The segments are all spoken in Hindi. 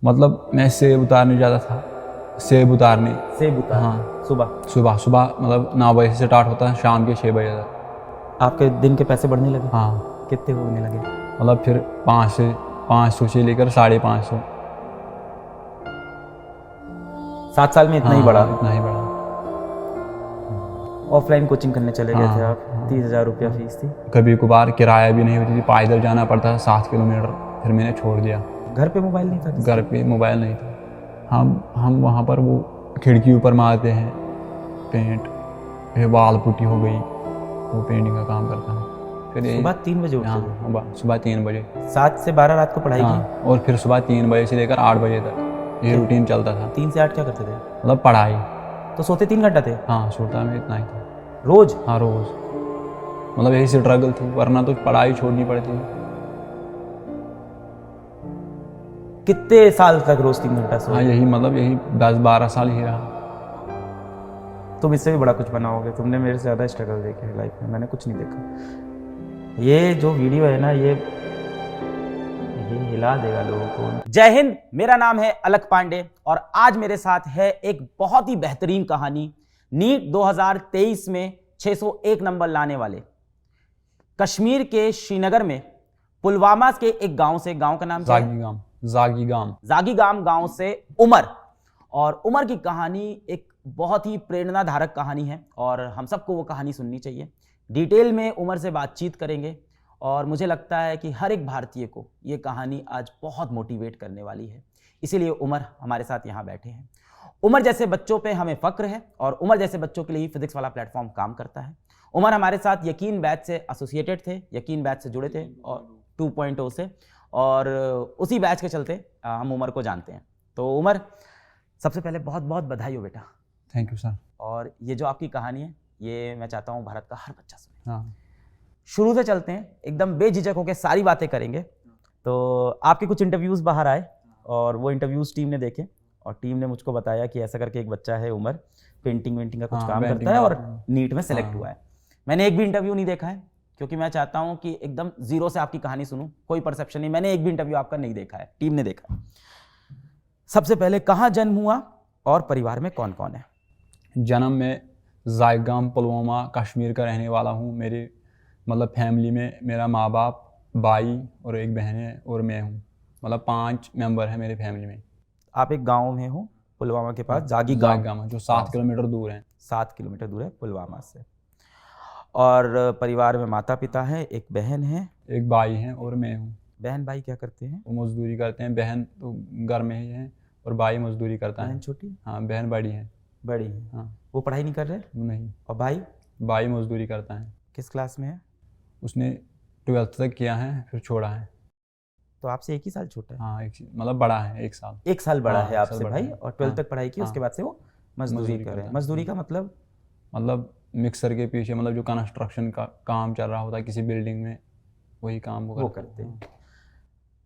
मतलब मैं सेब उतारने जाता था, सेब उतारने। हाँ, सुबह सुबह सुबह मतलब 9 बजे से स्टार्ट होता है, शाम के 6 बजे तक। आपके दिन के पैसे बढ़ने लगे? हाँ, कितने होने लगे? मतलब फिर 500 से लेकर 550। 7 साल में इतना ही बढ़ा? इतना ही बढ़ा। ऑफलाइन कोचिंग करने चले गए थे आप? 30,000 रुपया फीस थी। कभी कभार किराया भी नहीं होती थी, पैदल जाना पड़ता था 7 किलोमीटर, फिर मैंने छोड़ दिया। घर पे मोबाइल नहीं था? घर पे मोबाइल नहीं था। हम वहाँ पर वो खिड़की ऊपर मारते हैं पेंट, फिर वाल पुट्टी हो गई, वो पेंटिंग का काम करता है। फिर सुबह 3 बजे उठते थे? हाँ, सुबह 3 बजे। 7 से 12 रात को पढ़ाई की? और फिर सुबह 3 बजे से लेकर 8 बजे तक ये रूटीन चलता था। 3 से 8 क्या करते थे? मतलब पढ़ाई। तो सोते 3 घंटा थे? हाँ, सोता मैं इतना ही था रोज? हाँ, रोज। मतलब यही स्ट्रगल थी, वरना तो पढ़ाई छोड़नी पड़ती थी। कितने साल तक रोज 3 घंटा सोए? हाँ, यही 10-12 साल ही रहा। तुम इससे भी बड़ा कुछ बना होगे, तुमने मेरे से ज़्यादा स्ट्रगल देखे हैं लाइफ में, मैंने कुछ नहीं देखा। ये जो वीडियो है ना, ये हिला देगा लोगों को। जय हिंद, मेरा नाम है अलक पांडे और आज मेरे साथ है एक बहुत ही बेहतरीन कहानी। नीट 2023 में 601 नंबर लाने वाले, कश्मीर के श्रीनगर में पुलवामा के एक गांव से, गांव का नाम जागीगाम गांव से उमर। और उमर की कहानी एक बहुत ही प्रेरणाधारक कहानी है और हम सबको वो कहानी सुननी चाहिए। डिटेल में उमर से बातचीत करेंगे और मुझे लगता है कि हर एक भारतीय को ये कहानी आज बहुत मोटिवेट करने वाली है, इसीलिए उमर हमारे साथ यहाँ बैठे हैं। उमर जैसे बच्चों पे हमें फक्र है और उमर जैसे बच्चों के लिए ही फिजिक्स वाला प्लेटफॉर्म काम करता है। उमर हमारे साथ यकीन बैच से एसोसिएटेड थे, यकीन बैच से जुड़े थे और 2.0 से, और उसी बैच के चलते हम उमर को जानते हैं। तो उमर, सबसे पहले बहुत बहुत बधाई हो बेटा। Thank you sir. और ये जो आपकी कहानी है, ये मैं चाहता हूँ भारत का हर बच्चा सुने। हाँ, शुरू से चलते हैं, एकदम बेझिझक होकर सारी बातें करेंगे। तो आपके कुछ इंटरव्यूज़ बाहर आए और वो इंटरव्यूज़ टीम ने देखे और टीम ने मुझको बताया कि ऐसा करके एक बच्चा है उमर, पेंटिंग वेंटिंग का कुछ काम करता है और नीट में सेलेक्ट हुआ है। मैंने एक भी इंटरव्यू नहीं देखा है क्योंकि मैं चाहता हूँ कि एकदम जीरो से आपकी कहानी सुनूं, कोई परसेप्शन नहीं। मैंने एक भी इंटरव्यू आपका नहीं देखा है, टीम ने देखा है। सबसे पहले, कहाँ जन्म हुआ और परिवार में कौन कौन है? जन्म में जागीगाम पुलवामा कश्मीर का रहने वाला हूँ। मेरे मतलब फैमिली में मेरा माँ बाप, भाई और एक बहन है और मैं हूँ। मतलब 5 मेंबर हैं मेरे फैमिली में। आप एक गांव में हो पुलवामा के पास, जागीगाम, जो 7 किलोमीटर दूर है। 7 किलोमीटर दूर है पुलवामा से। और परिवार में माता पिता है, एक बहन है, एक भाई है और मैं हूँ। बहन भाई क्या करते हैं? वो मजदूरी करते हैं। बहन तो घर में ही है और भाई मजदूरी करता है। बहन छोटी? हाँ, बहन बड़ी है। बड़ी है। हाँ, वो पढ़ाई नहीं कर रहे? नहीं। और भाई? भाई मजदूरी करता है। किस क्लास में है? उसने 12th तक किया है, फिर छोड़ा है। तो आपसे 1 ही साल छोटा है? हाँ, मतलब बड़ा है 1 साल। 1 साल बड़ा है 1 साल आपसे बड़ा भाई। है। और 12th तक पढ़ाई की, उसके बाद से वो मजदूरी कर रहे हैं। मजदूरी का मतलब मिक्सर के पीछे, मतलब जो कंस्ट्रक्शन का काम चल रहा होता है किसी बिल्डिंग में, वही काम वो करते हैं।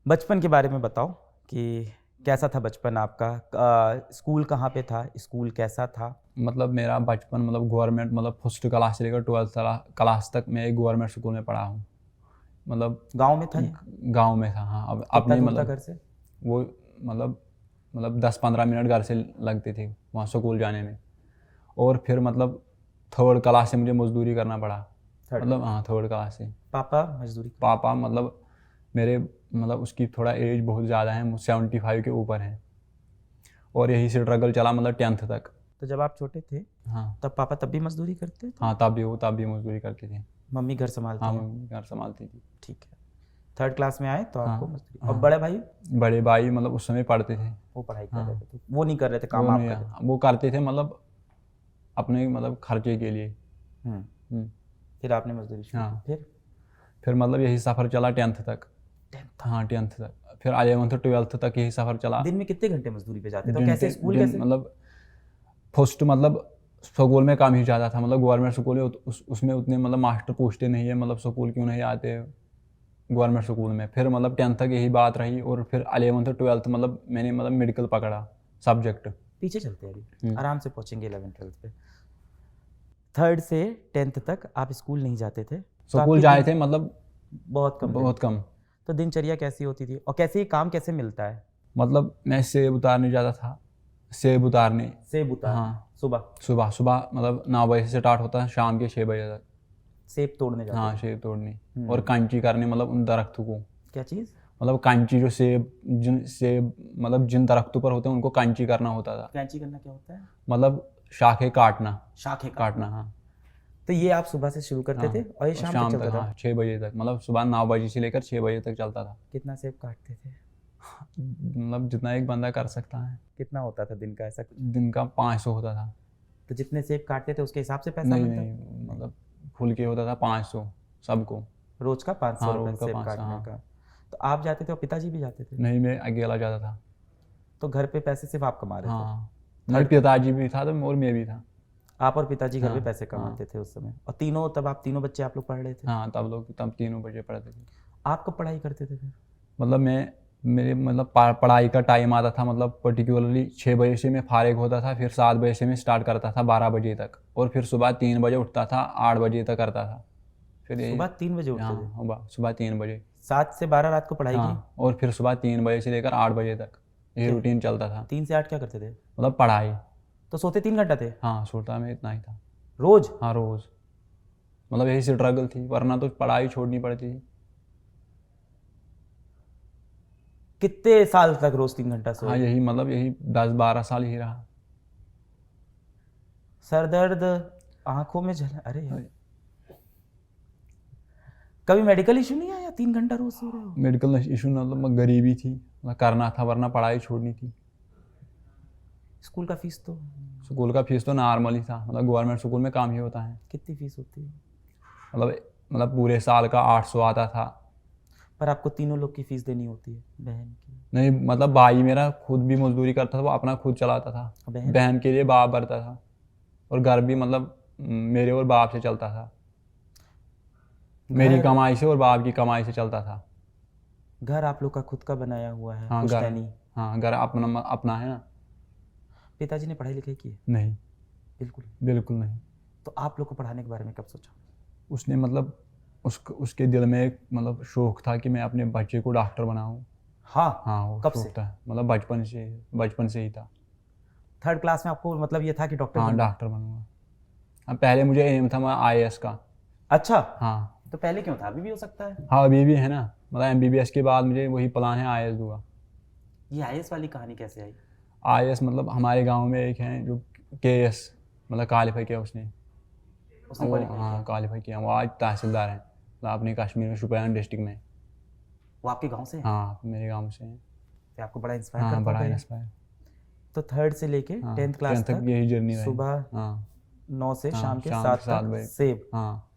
बचपन के बारे में बताओ कि कैसा था बचपन आपका? स्कूल कहाँ पे था? स्कूल कैसा था? मतलब मेरा बचपन मतलब गवर्नमेंट, मतलब फर्स्ट क्लास से लेकर 12th क्लास तक मैं एक गवर्नमेंट स्कूल में पढ़ा हूँ। मतलब गांव में था? गांव में था। हाँ, अब अपने मतलब घर से वो मतलब 10-15 मिनट घर से लगते थे वहाँ स्कूल जाने में। और फिर मतलब 3rd क्लास से मुझे मजदूरी करना पड़ा। मतलब हाँ, 3rd क्लास से। पापा मजदूरी? पापा मतलब मेरे मतलब उसकी थोड़ा एज बहुत ज़्यादा है, 75 के ऊपर है। और यही स्ट्रगल चला मतलब 10th तक। तो जब आप छोटे थे, हाँ, तब पापा तब भी मजदूरी करते थे? हाँ, तब भी मजदूरी करते थे। मम्मी घर संभालती? हाँ, मम्मी घर संभालती थी। ठीक है। 3rd क्लास में आए तो आपको मजदूरी। और बड़े भाई मतलब उस समय पढ़ते थे, वो पढ़ाई कर रहे थे, वो नहीं कर रहे थे काम? आप कर रहे थे? वो करते थे मतलब अपने मतलब खर्चे के लिए। फिर आपने मजदूरी शुरू की? फिर मतलब यही सफ़र चला 10th तक। हाँ, 10th तक। फिर 11th 12th तक यही सफ़र चला। दिन में कितने घंटे मजदूरी पे जाते थे? कैसे स्कूल कैसे? मतलब फर्स्ट मतलब स्कूल में काम ही ज़्यादा था। मतलब गवर्नमेंट स्कूल है, उसमें उतने मतलब मास्टर पूछते नहीं है मतलब स्कूल क्यों नहीं आते गवर्नमेंट स्कूल में। फिर मतलब 10th तक यही बात रही और फिर 11th 12th मतलब मैंने मतलब मेडिकल पकड़ा सब्जेक्ट। पीछे चलते हैं, अभी आराम से पहुंचेंगे 11th 12th पे। 3rd से 10th तक आप स्कूल नहीं जाते थे? स्कूल जाए थे मतलब बहुत कम? बहुत कम। तो दिनचर्या कैसी होती थी और कैसे काम कैसे मिलता है? मतलब मैं सेब उतारने जाता था, सेब उतारने। सेब उतार हाँ सुबह सुबह सुबह मतलब 9 बजे से स्टार्ट होता है, शाम के 6 बजे तक। सेब तोड़ने जाते हाँ थे। सेब तोड़ने और कैंची करने, मतलब उन दरख्तों को, क्या चीज़? मतलब कैंची जो सेब मतलब जिन दरख्तों पर होते हैं उनको कैंची करना होता था। कैंची करना क्या होता है? मतलब शाखें काटना, शाखें काटना। हाँ तो ये आप सुबह से शुरू करते थे और ये और शाम तक शाम चलता तक, था? हाँ 6 बजे तक, मतलब सुबह 9 बजे से लेकर 6 बजे तक चलता था। कितना सेब काटते थे? मतलब जितना एक बंदा कर सकता है। कितना होता था दिन का ऐसा कुछ? दिन का 500 होता था। तो जितने सेब काटते थे उसके हिसाब से पैसा नहीं मिलता? नहीं, मतलब फुल के होता था 500 सबको। रोज का 500 हाँ रुपये रोज का सेब 500, काटने हाँ। का। तो आप जाते थे और पिताजी भी जाते थे? नहीं मैं अकेला जाता था। तो घर पे पैसे सिर्फ आप कमा रहे थे? हाँ नहीं, पिताजी भी था तो और मैं भी था। आप और पिताजी घर पे हाँ, पैसे कमाते थे उस समय, और तीनों, तब आप तीनों बच्चे आप लोग पढ़ रहे थे? हाँ तब 3 बजे पढ़ते थे। आप कब पढ़ाई करते थे फिर? मतलब मेरे मतलब पढ़ाई का टाइम आता था, मतलब पर्टिकुलरली 6 बजे से मैं फारिग होता था, फिर 7 बजे से मैं स्टार्ट करता था 12 बजे तक, और फिर सुबह 3 बजे उठता था, 8 बजे तक करता था। फिर यही, सुबह 3 बजे उठते थे? हाँ सुबह 3 बजे। 7 से 12 रात को पढ़ाई की? हाँ और फिर सुबह 3 बजे से लेकर 8 बजे तक ये क्या? रूटीन चलता था। 3 से 8 क्या करते थे? मतलब पढ़ाई। तो सोते 3 घंटा थे हाँ सोता मैं इतना ही था। रोज? हाँ रोज़। मतलब यही स्ट्रगल थी, वरना तो पढ़ाई छोड़नी पड़ती थी। कितने साल तक रोज 3 घंटा हाँ सोए? यही मतलब यही 10-12 साल ही रहा। सर दर्द, आंखों में जलन, अरे यार। कभी मेडिकल इशू नहीं आया? 3 घंटा रोज सो रहे हो? मेडिकल इशू मतलब गरीबी थी, मतलब करना था, वरना पढ़ाई छोड़नी थी। स्कूल का फीस तो? स्कूल का फीस तो नॉर्मल ही था, मतलब गवर्नमेंट स्कूल में काम ही होता है। कितनी फीस होती है? मतलब पूरे साल का 800 आता था। पर आपको तीनों लोग की फीस देनी होती है, बहन की? नहीं मतलब भाई मेरा खुद भी मजदूरी करता था, वो अपना खुद चलाता था। बहन? बहन के लिए बाप भरता था, और घर भी मतलब मेरे और बाप से चलता था। मेरी घर? कमाई से और बाप की कमाई से चलता था। घर आप लोग का खुद का बनाया हुआ है? हाँ घर, पुश्तैनी? हाँ घर अपना अपना है ना। पिताजी ने पढ़ाई लिखाई की है? नहीं बिल्कुल? बिल्कुल नहीं। तो आप लोग को पढ़ाने के बारे में कब सोचा? उसने मतलब उसके दिल में एक मतलब शौक था कि मैं अपने बच्चे को डॉक्टर बनाऊं। हाँ? हाँ वो कब शौक से? था, मतलब बचपन से ही था। 3rd क्लास में आपको मतलब ये था कि डॉक्टर हाँ बनना? डॉक्टर बनूंगा। हाँ पहले मुझे एम था मैं IAS का। अच्छा, हाँ तो पहले क्यों था? अभी भी हो सकता है। हाँ अभी भी है ना, मतलब MBBS के बाद मुझे वही प्लान है, IAS दूंगा। ये आईएएस वाली कहानी कैसे आई? IAS मतलब हमारे गांव में एक है जो KS मतलब क्वालिफाई किया उसने। उसने वो क्वालिफाई हाँ किया? क्वालिफाई किया, वो आज तहसीलदार हैं, मतलब अपने कश्मीर में शोपियान डिस्ट्रिक्ट में। वो आपके गांव से है? हाँ मेरे गांव से हैं। तो आपको बड़ा इंस्पायर हाँ करता बड़ा होगा ये। इंस्पायर। तो 3rd से लेके हाँ 10th क्लास 10th तक तक यही जर्नी रही। सुबह हाँ 9 से हाँ शाम के शाम 7 के 7 तक बजे। सेब। हाँ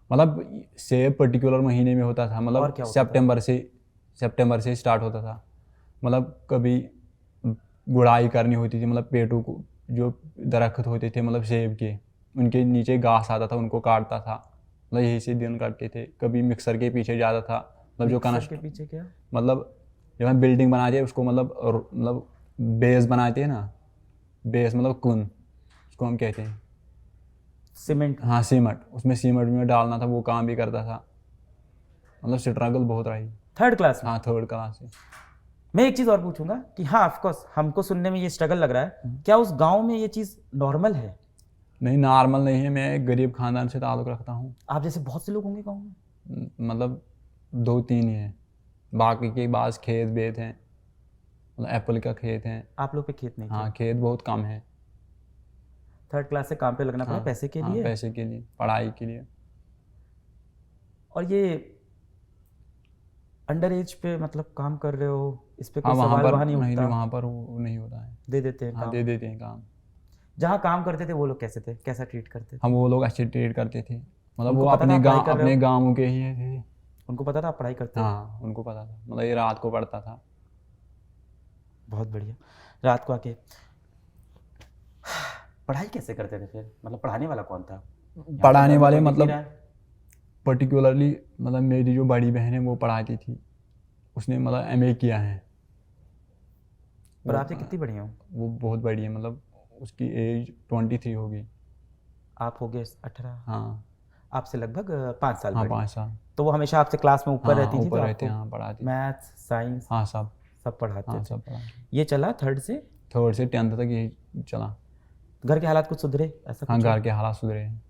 मतलब सेब पर्टिकुलर महीने में होता था, और मतलब क्या होता था? सितंबर से स्टार्ट होता था। मतलब कभी गुड़ाई करनी होती थी, मतलब पेड़ों को, जो दरख्त होते थे मतलब सेब के, उनके नीचे घास आता था, उनको काटता था। मतलब यही से दिन काटते थे। कभी मिक्सर के पीछे जाता था, मतलब जो मिक्सर के पीछे क्या? मतलब जब हम बिल्डिंग बनाते हैं उसको मतलब बेस बनाते हैं ना, बेस मतलब कुन, उसको हम कहते हैं। सीमेंट? हाँ सीमेंट, उसमें सीमेंट में डालना था, वो काम भी करता था। मतलब स्ट्रगल बहुत रही। 3rd क्लास में? हाँ 3rd क्लास से। मैं एक चीज़ और पूछूंगा कि हाँ, ऑफकोर्स हमको सुनने में ये स्ट्रगल लग रहा है, क्या उस गांव में ये चीज़ नॉर्मल है? नहीं नॉर्मल नहीं है, मैं एक गरीब खानदान से ताल्लुक़ रखता हूँ। आप जैसे बहुत से लोग होंगे गांव में? मतलब 2-3 ही हैं, बाकी के पास खेत वेत हैं, मतलब एप्पल का खेत है। आप लोग पे खेत नहीं हाँ थे? खेत बहुत कम है। 3rd क्लास से काम पे लगना पड़ा हाँ पैसे के हाँ लिए? पैसे के लिए, पढ़ाई के लिए। और ये अंडर एज पे मतलब काम कर रहे हो, इस पे हाँ कोई वहाँ सवाल पर वहाँ नहीं नहीं, उठता? वहाँ पर वो नहीं होता है। दे देते हैं हाँ काम? दे देते हैं काम। जहाँ काम करते थे वो लोग कैसे थे, कैसा ट्रीट करते थे? हम वो लोग अच्छे ट्रीट करते थे, मतलब उनको वो पता था अपने आप पढ़ाई गाँव कर रहे अपने हो? गाँवों के ही थे। उनको पता था आप पढ़ाई करते हो? हाँ उनको पता था, मतलब ये रात को पढ़ता था। बहुत बढ़िया। रात को आके पढ़ाई कैसे करते थे फिर? मतलब पढ़ाने वाला कौन था? यहाँ तो पढ़ाने घर में वाले कोई दिख नहीं मतलब रहा है। पर्टिकुलरली मतलब मेरी जो बड़ी बहन है वो पढ़ाती थी, उसने मतलब MA किया है। और वो आपसे कितनी बड़ी हो? वो बहुत बड़ी है, मतलब उसकी एज 23 होगी। आप हो गए 18? हाँ आपसे लगभग 5 साल हाँ बड़ी। 5 साल। तो वो हमेशा आपसे क्लास में ऊपर हाँ रहती थी, ऊपर तो रहते आपको हैं, हाँ पढ़ाती। मैथ्स, साइंस हाँ सब सब पढ़ाते हाँ थे। सब पढ़ा। ये चला 3rd से? 3rd से 10th तक यही चला। घर के हालात कुछ सुधरे ऐसा हाँ कुछ? घर के हालात सुधरे हैं।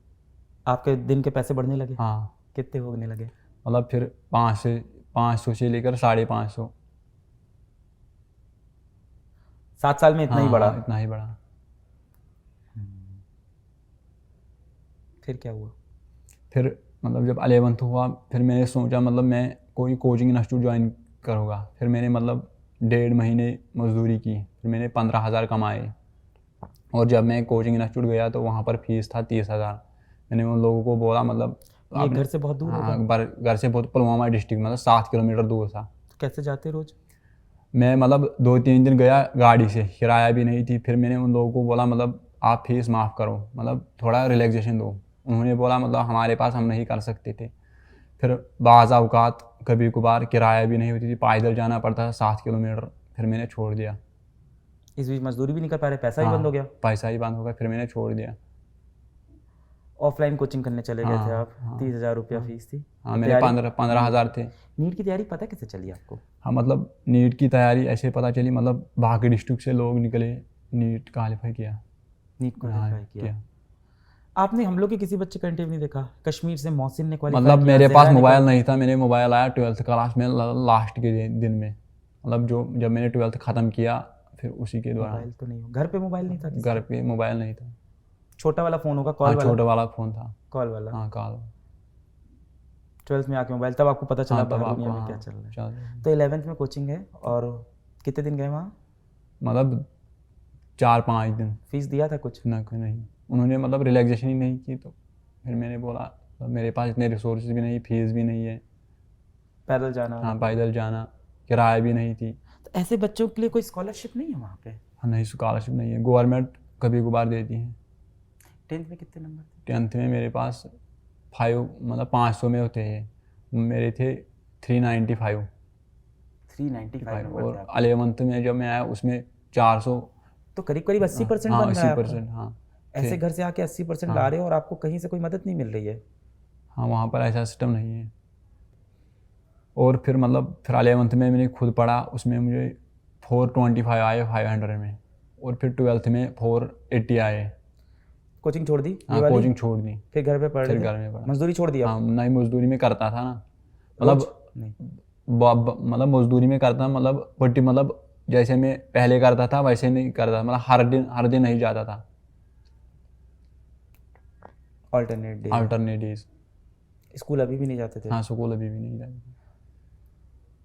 आपके दिन के पैसे बढ़ने लगे? हाँ कितने होने लगे? मतलब फिर 500 से लेकर 550। 7 साल में इतना ही बढ़ा? हाँ इतना ही बढ़ा। फिर क्या हुआ? फिर मतलब जब 11th हुआ फिर मैंने सोचा मतलब मैं कोई कोचिंग इंस्टीट्यूट ज्वाइन करूँगा। फिर मैंने मतलब 1.5 महीने मजदूरी की, फिर मैंने 15,000 कमाए। और जब मैं कोचिंग इंस्टीट्यूट गया तो वहाँ पर फीस था 30,000। मैंने उन लोगों को बोला मतलब ये घर से बहुत दूर होगा? हाँ घर से बहुत, पुलवामा डिस्ट्रिक्ट मतलब 7 किलोमीटर दूर था। तो कैसे जाते रोज? मैं मतलब 2-3 दिन गया गाड़ी से, किराया भी नहीं थी। फिर मैंने उन लोगों को बोला मतलब आप फीस माफ़ करो, मतलब थोड़ा रिलैक्सेशन दो। उन्होंने बोला मतलब हमारे पास हम नहीं कर सकते थे। फिर बाज़ औक़ात कभी कभार किराया भी नहीं होती थी, पैदल जाना पड़ता था 7 किलोमीटर। फिर मैंने छोड़ दिया। इस बीच मजदूरी भी नहीं कर पा रहे, पैसा ही हाँ बंद हो गया? पैसा ही बंद हो गया, फिर मैंने छोड़ दिया। ऑफलाइन कोचिंग करने चले गए थे हाँ आप? हाँ 30,000 रुपया हाँ फीस थी। हाँ तो मेरे तैयारी? 15,000 थे। नीट की तैयारी पता कैसे चली आपको? हाँ मतलब नीट की तैयारी ऐसे पता चली, मतलब बाकी डिस्ट्रिक्ट से लोग निकले, नीट क्वालिफाई किया। नीट क्वालिफाई हाँ किया। आपने हम लोग के किसी बच्चे का इंटरव्यू नहीं देखा? कश्मीर से मोहसिन ने क्वालिफाई मतलब किया, मेरे पास ज़हरा ने मोबाइल नहीं था। मैंने मोबाइल आया 12th क्लास में लास्ट के दिन में, मतलब जब मैंने 12th ख़त्म किया फिर उसी के दौरान। मोबाइल तो नहीं हो, घर पे मोबाइल नहीं था किसी घर का? पे मोबाइल नहीं था। छोटा वाला फ़ोन होगा, कॉल हाँ वाला? छोटा वाला फ़ोन था। कॉल वाला। हाँ कॉल। 12th में आके मोबाइल, तब आपको पता चला हाँ तब बाहर आपको दुनिया में हाँ क्या चल रहा है। चल तो 11th में कोचिंग है, और कितने दिन गए वहाँ? मतलब 4-5 दिन। फीस दिया था कुछ? ना कोई नहीं, उन्होंने मतलब रिलैक्सेशन ही नहीं की। तो फिर मैंने बोला मतलब मेरे पास इतने रिसोर्सेज भी नहीं, फीस भी नहीं है। पैदल जाना हाँ आना? पैदल जाना, किराया भी नहीं थी। तो ऐसे बच्चों के लिए कोई स्कॉलरशिप नहीं है वहाँ पे? हाँ नहीं स्कॉलरशिप नहीं है, गवर्नमेंट कभी कभार देती है। 10th में कितने नंबर थे? 10th में मेरे पास 5 मतलब 500 में होते हैं, मेरे थे 395। 395 नंबर थे और आपके। 11th में जब मैं आया उसमें 400। तो करीब करीब 80% हाँ बन रहा है 80%। आपका। हाँ ऐसे थे। घर से आके 80% ला हाँ रहे हो और आपको कहीं से कोई मदद नहीं मिल रही है? हाँ वहाँ पर ऐसा सिस्टम नहीं है। और फिर मतलब फिर 11th में मैंने खुद पढ़ा, उसमें मुझे 425 आए 500 में। और फिर 12th में 480 आए। कोचिंग छोड़ दी ये हाँ वाली? कोचिंग छोड़ दी, फिर घर पे पढ़ फिर रहे घर थे? में पढ़ा। मजदूरी छोड़ दी हाँ आप? नहीं मजदूरी में करता था ना, रोज? मतलब नहीं। मतलब मजदूरी में करता, मतलब पट्टी, मतलब जैसे मैं पहले करता था वैसे नहीं करता, मतलब हर दिन नहीं जाता था। Alternate day? Alternate days. School अभी भी नहीं जाते थे? हाँ स्कूल अभी भी नहीं जाता।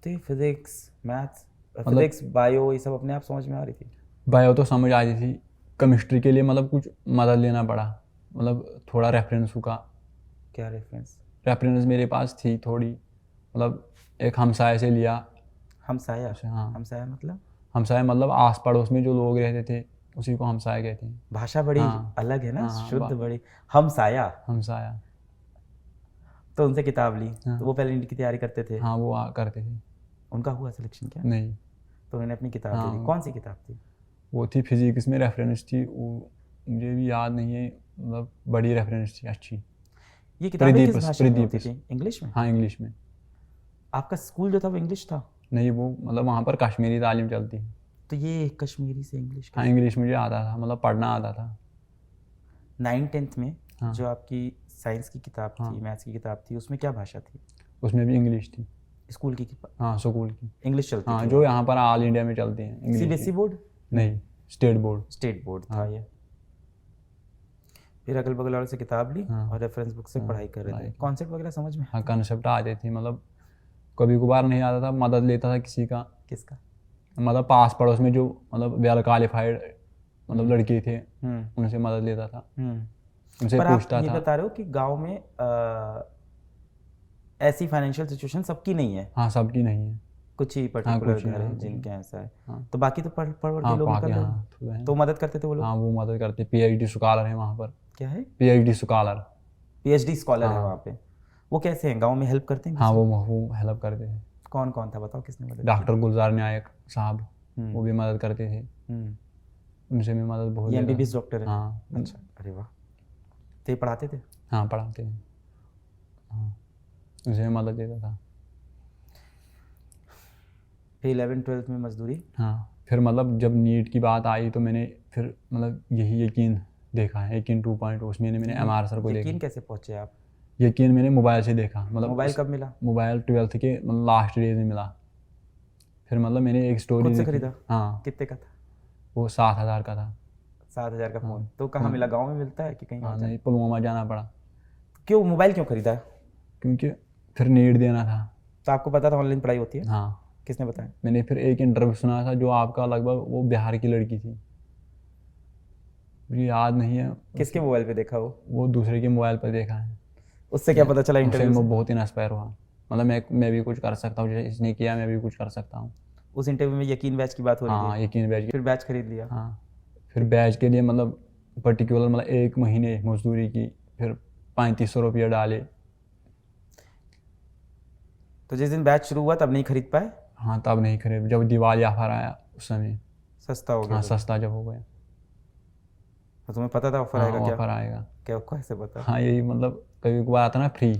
तो फिजिक्स, मैथ्स, मतलब फिजिक्स बायो ये सब अपने आप समझ में आ रही थी? बायो तो समझ आती थी, केमिस्ट्री के लिए मतलब कुछ मदद लेना पड़ा, मतलब थोड़ा रेफरेंस का। क्या रेफरेंस? रेफरेंस मेरे पास थी थोड़ी, मतलब एक हमसाये से लिया। हमसाया? हाँ हमसाया मतलब? हमसाया मतलब आस पड़ोस में जो लोग रहते थे उसी को हमसाया कहते हैं। भाषा बड़ी हाँ अलग है ना, हाँ शुद्ध बड़ी। हमसाया? हमसाया। तो उनसे किताब ली, हाँ तो वो पहले नीट की तैयारी करते थे? हाँ वो करते थे। उनका हुआ सिलेक्शन क्या? नहीं तो उन्होंने अपनी किताब दे दी। हाँ कौन सी किताब थी? वो थी फिजिक्स में रेफरेंस थी, वो मुझे भी याद नहीं है, मतलब बड़ी रेफरेंस थी अच्छी। ये किताबें किस प्रदीपस भाषा में होती प्रदीपस। थी? इंग्लिश में? हाँ इंग्लिश में। आपका स्कूल जो था वो इंग्लिश था? नहीं वो मतलब वहाँ पर कश्मीरी तालीम चलती है। तो ये कश्मीरी से इंग्लिश हाँ इंग्लिश मुझे आता था, मतलब पढ़ना आता था। 9th-10th में हाँ जो आपकी साइंस की किताब हाँ। थी, मैथ्स की किताब थी, उसमें क्या भाषा थी? उसमें भी इंग्लिश थी। स्कूल की किताब हाँ स्कूल की। इंग्लिश चलती हाँ थी? जो यहाँ पर ऑल इंडिया में चलती हैं इंग्लिश सीबीएसई की। बोर्ड? नहीं स्टेट बोर्ड। स्टेट बोर्ड था हाँ। ये। फिर अगल बगल वालों से किताब ली हाँ। और रेफरेंस बुक से हाँ, पढ़ाई कर रहे पढ़ाई थे। की। कॉन्सेप्ट वगैरह समझ में? हाँ कंसेप्ट आ जाती थी, मतलब कभी कभार नहीं आता था, मदद लेता था किसी का। किसका? मतलब पास पड़ोस में जो मतलब वेल क्वालिफाइड मतलब लड़के थे उनसे मदद लेता था, उनसे पर आप पूछता ये था। बता रहे हो कि गांव में ऐसी फाइनेंशियल सिचुएशन सबकी नहीं है, हाँ सबकी नहीं है। कुछ ही पर्टिकुलर कुछ ही, घर हाँ, है कुछ जिनके ही। ऐसा है। हाँ तो बाकी तो पढ़ पढ़ के हाँ लोग पाके निकल रहे हाँ हैं। तो हैं। तो मदद करते थे वो लोग? हाँ वो मदद करते, PhD स्कॉलर है वहाँ पर। क्या है? PhD scholar. पीएचडी स्कॉलर है हाँ। वहाँ पे? वो कैसे हैं, गांव में हेल्प करते हैं हाँ किसी? वो हेल्प करते थे। कौन कौन था बताओ, किसने मदद की? डॉक्टर गुलजार नायक साहब, हम्म। वो भी मदद करते थे, हम्म। उनसे भी मदद बहुत ये लेता एमबीबीएस था। डॉक्टर है? हाँ अच्छा, अरे वाह। तो ये पढ़ाते थे? हाँ पढ़ाते हैं। हाँ उनसे भी मदद लेता था। फिर 11th-12th में मजदूरी। हाँ, फिर मतलब जब नीट की बात आई तो मैंने फिर मतलब यही यकीन देखा है, यकीन 2.0, उसमें मैंने MR सर को यकीन देखा। कैसे पहुंचे आप? यकीन मैंने मोबाइल से देखा, मतलब मोबाइल कब मिला? मोबाइल 12th के मतलब लास्ट डेज में मिला। फिर मतलब मैंने एक स्टोरी खुद से देखी। खरीदा? हाँ, कितने का था? वो 7,000 का था। 7,000 का हाँ, फ़ोन। तो कहाँ मिला? गांव में मिलता है कि कहीं हाँ और? नहीं, पुलवामा जाना पड़ा क्यों मोबाइल क्यों खरीदा? क्योंकि फिर नीट देना था। तो आपको पता था ऑनलाइन पढ़ाई होती है? हाँ, किसने बताया? मैंने फिर एक इंटरव्यू सुना था जो आपका, लगभग वो बिहार की लड़की थी, मुझे याद नहीं है। किसके मोबाइल पे देखा वो? वो दूसरे के मोबाइल पर देखा है। उससे क्या पता चला उससे इंटरव्यू से? मैं बहुत इंस्पायर हुआ, मतलब मैं भी कुछ कर सकता हूँ, जैसे इसने किया मैं भी कुछ कर सकता हूँ। उस इंटरव्यू में यकीन बैच की बात हो रही हाँ, थी? यकीन बैच। फिर बैच खरीद लिया? हाँ, फिर बैच के लिए मतलब पर्टिकुलर मतलब 1 महीने मजदूरी की, फिर 3500 रुपया डाले। तो जिस दिन बैच शुरू हुआ तब नहीं खरीद पाए? हाँ, तब नहीं खरीद, जब दिवाली ऑफर आया उस समय। सस्ता हो गया हाँ, तब? सस्ता जब हो गया। तो तुम्हें पता था ऑफर हाँ, आएगा? क्या ऑफर आएगा। क्या कैसे पता? हाँ, यही मतलब कभी कभार आता ना फ्री,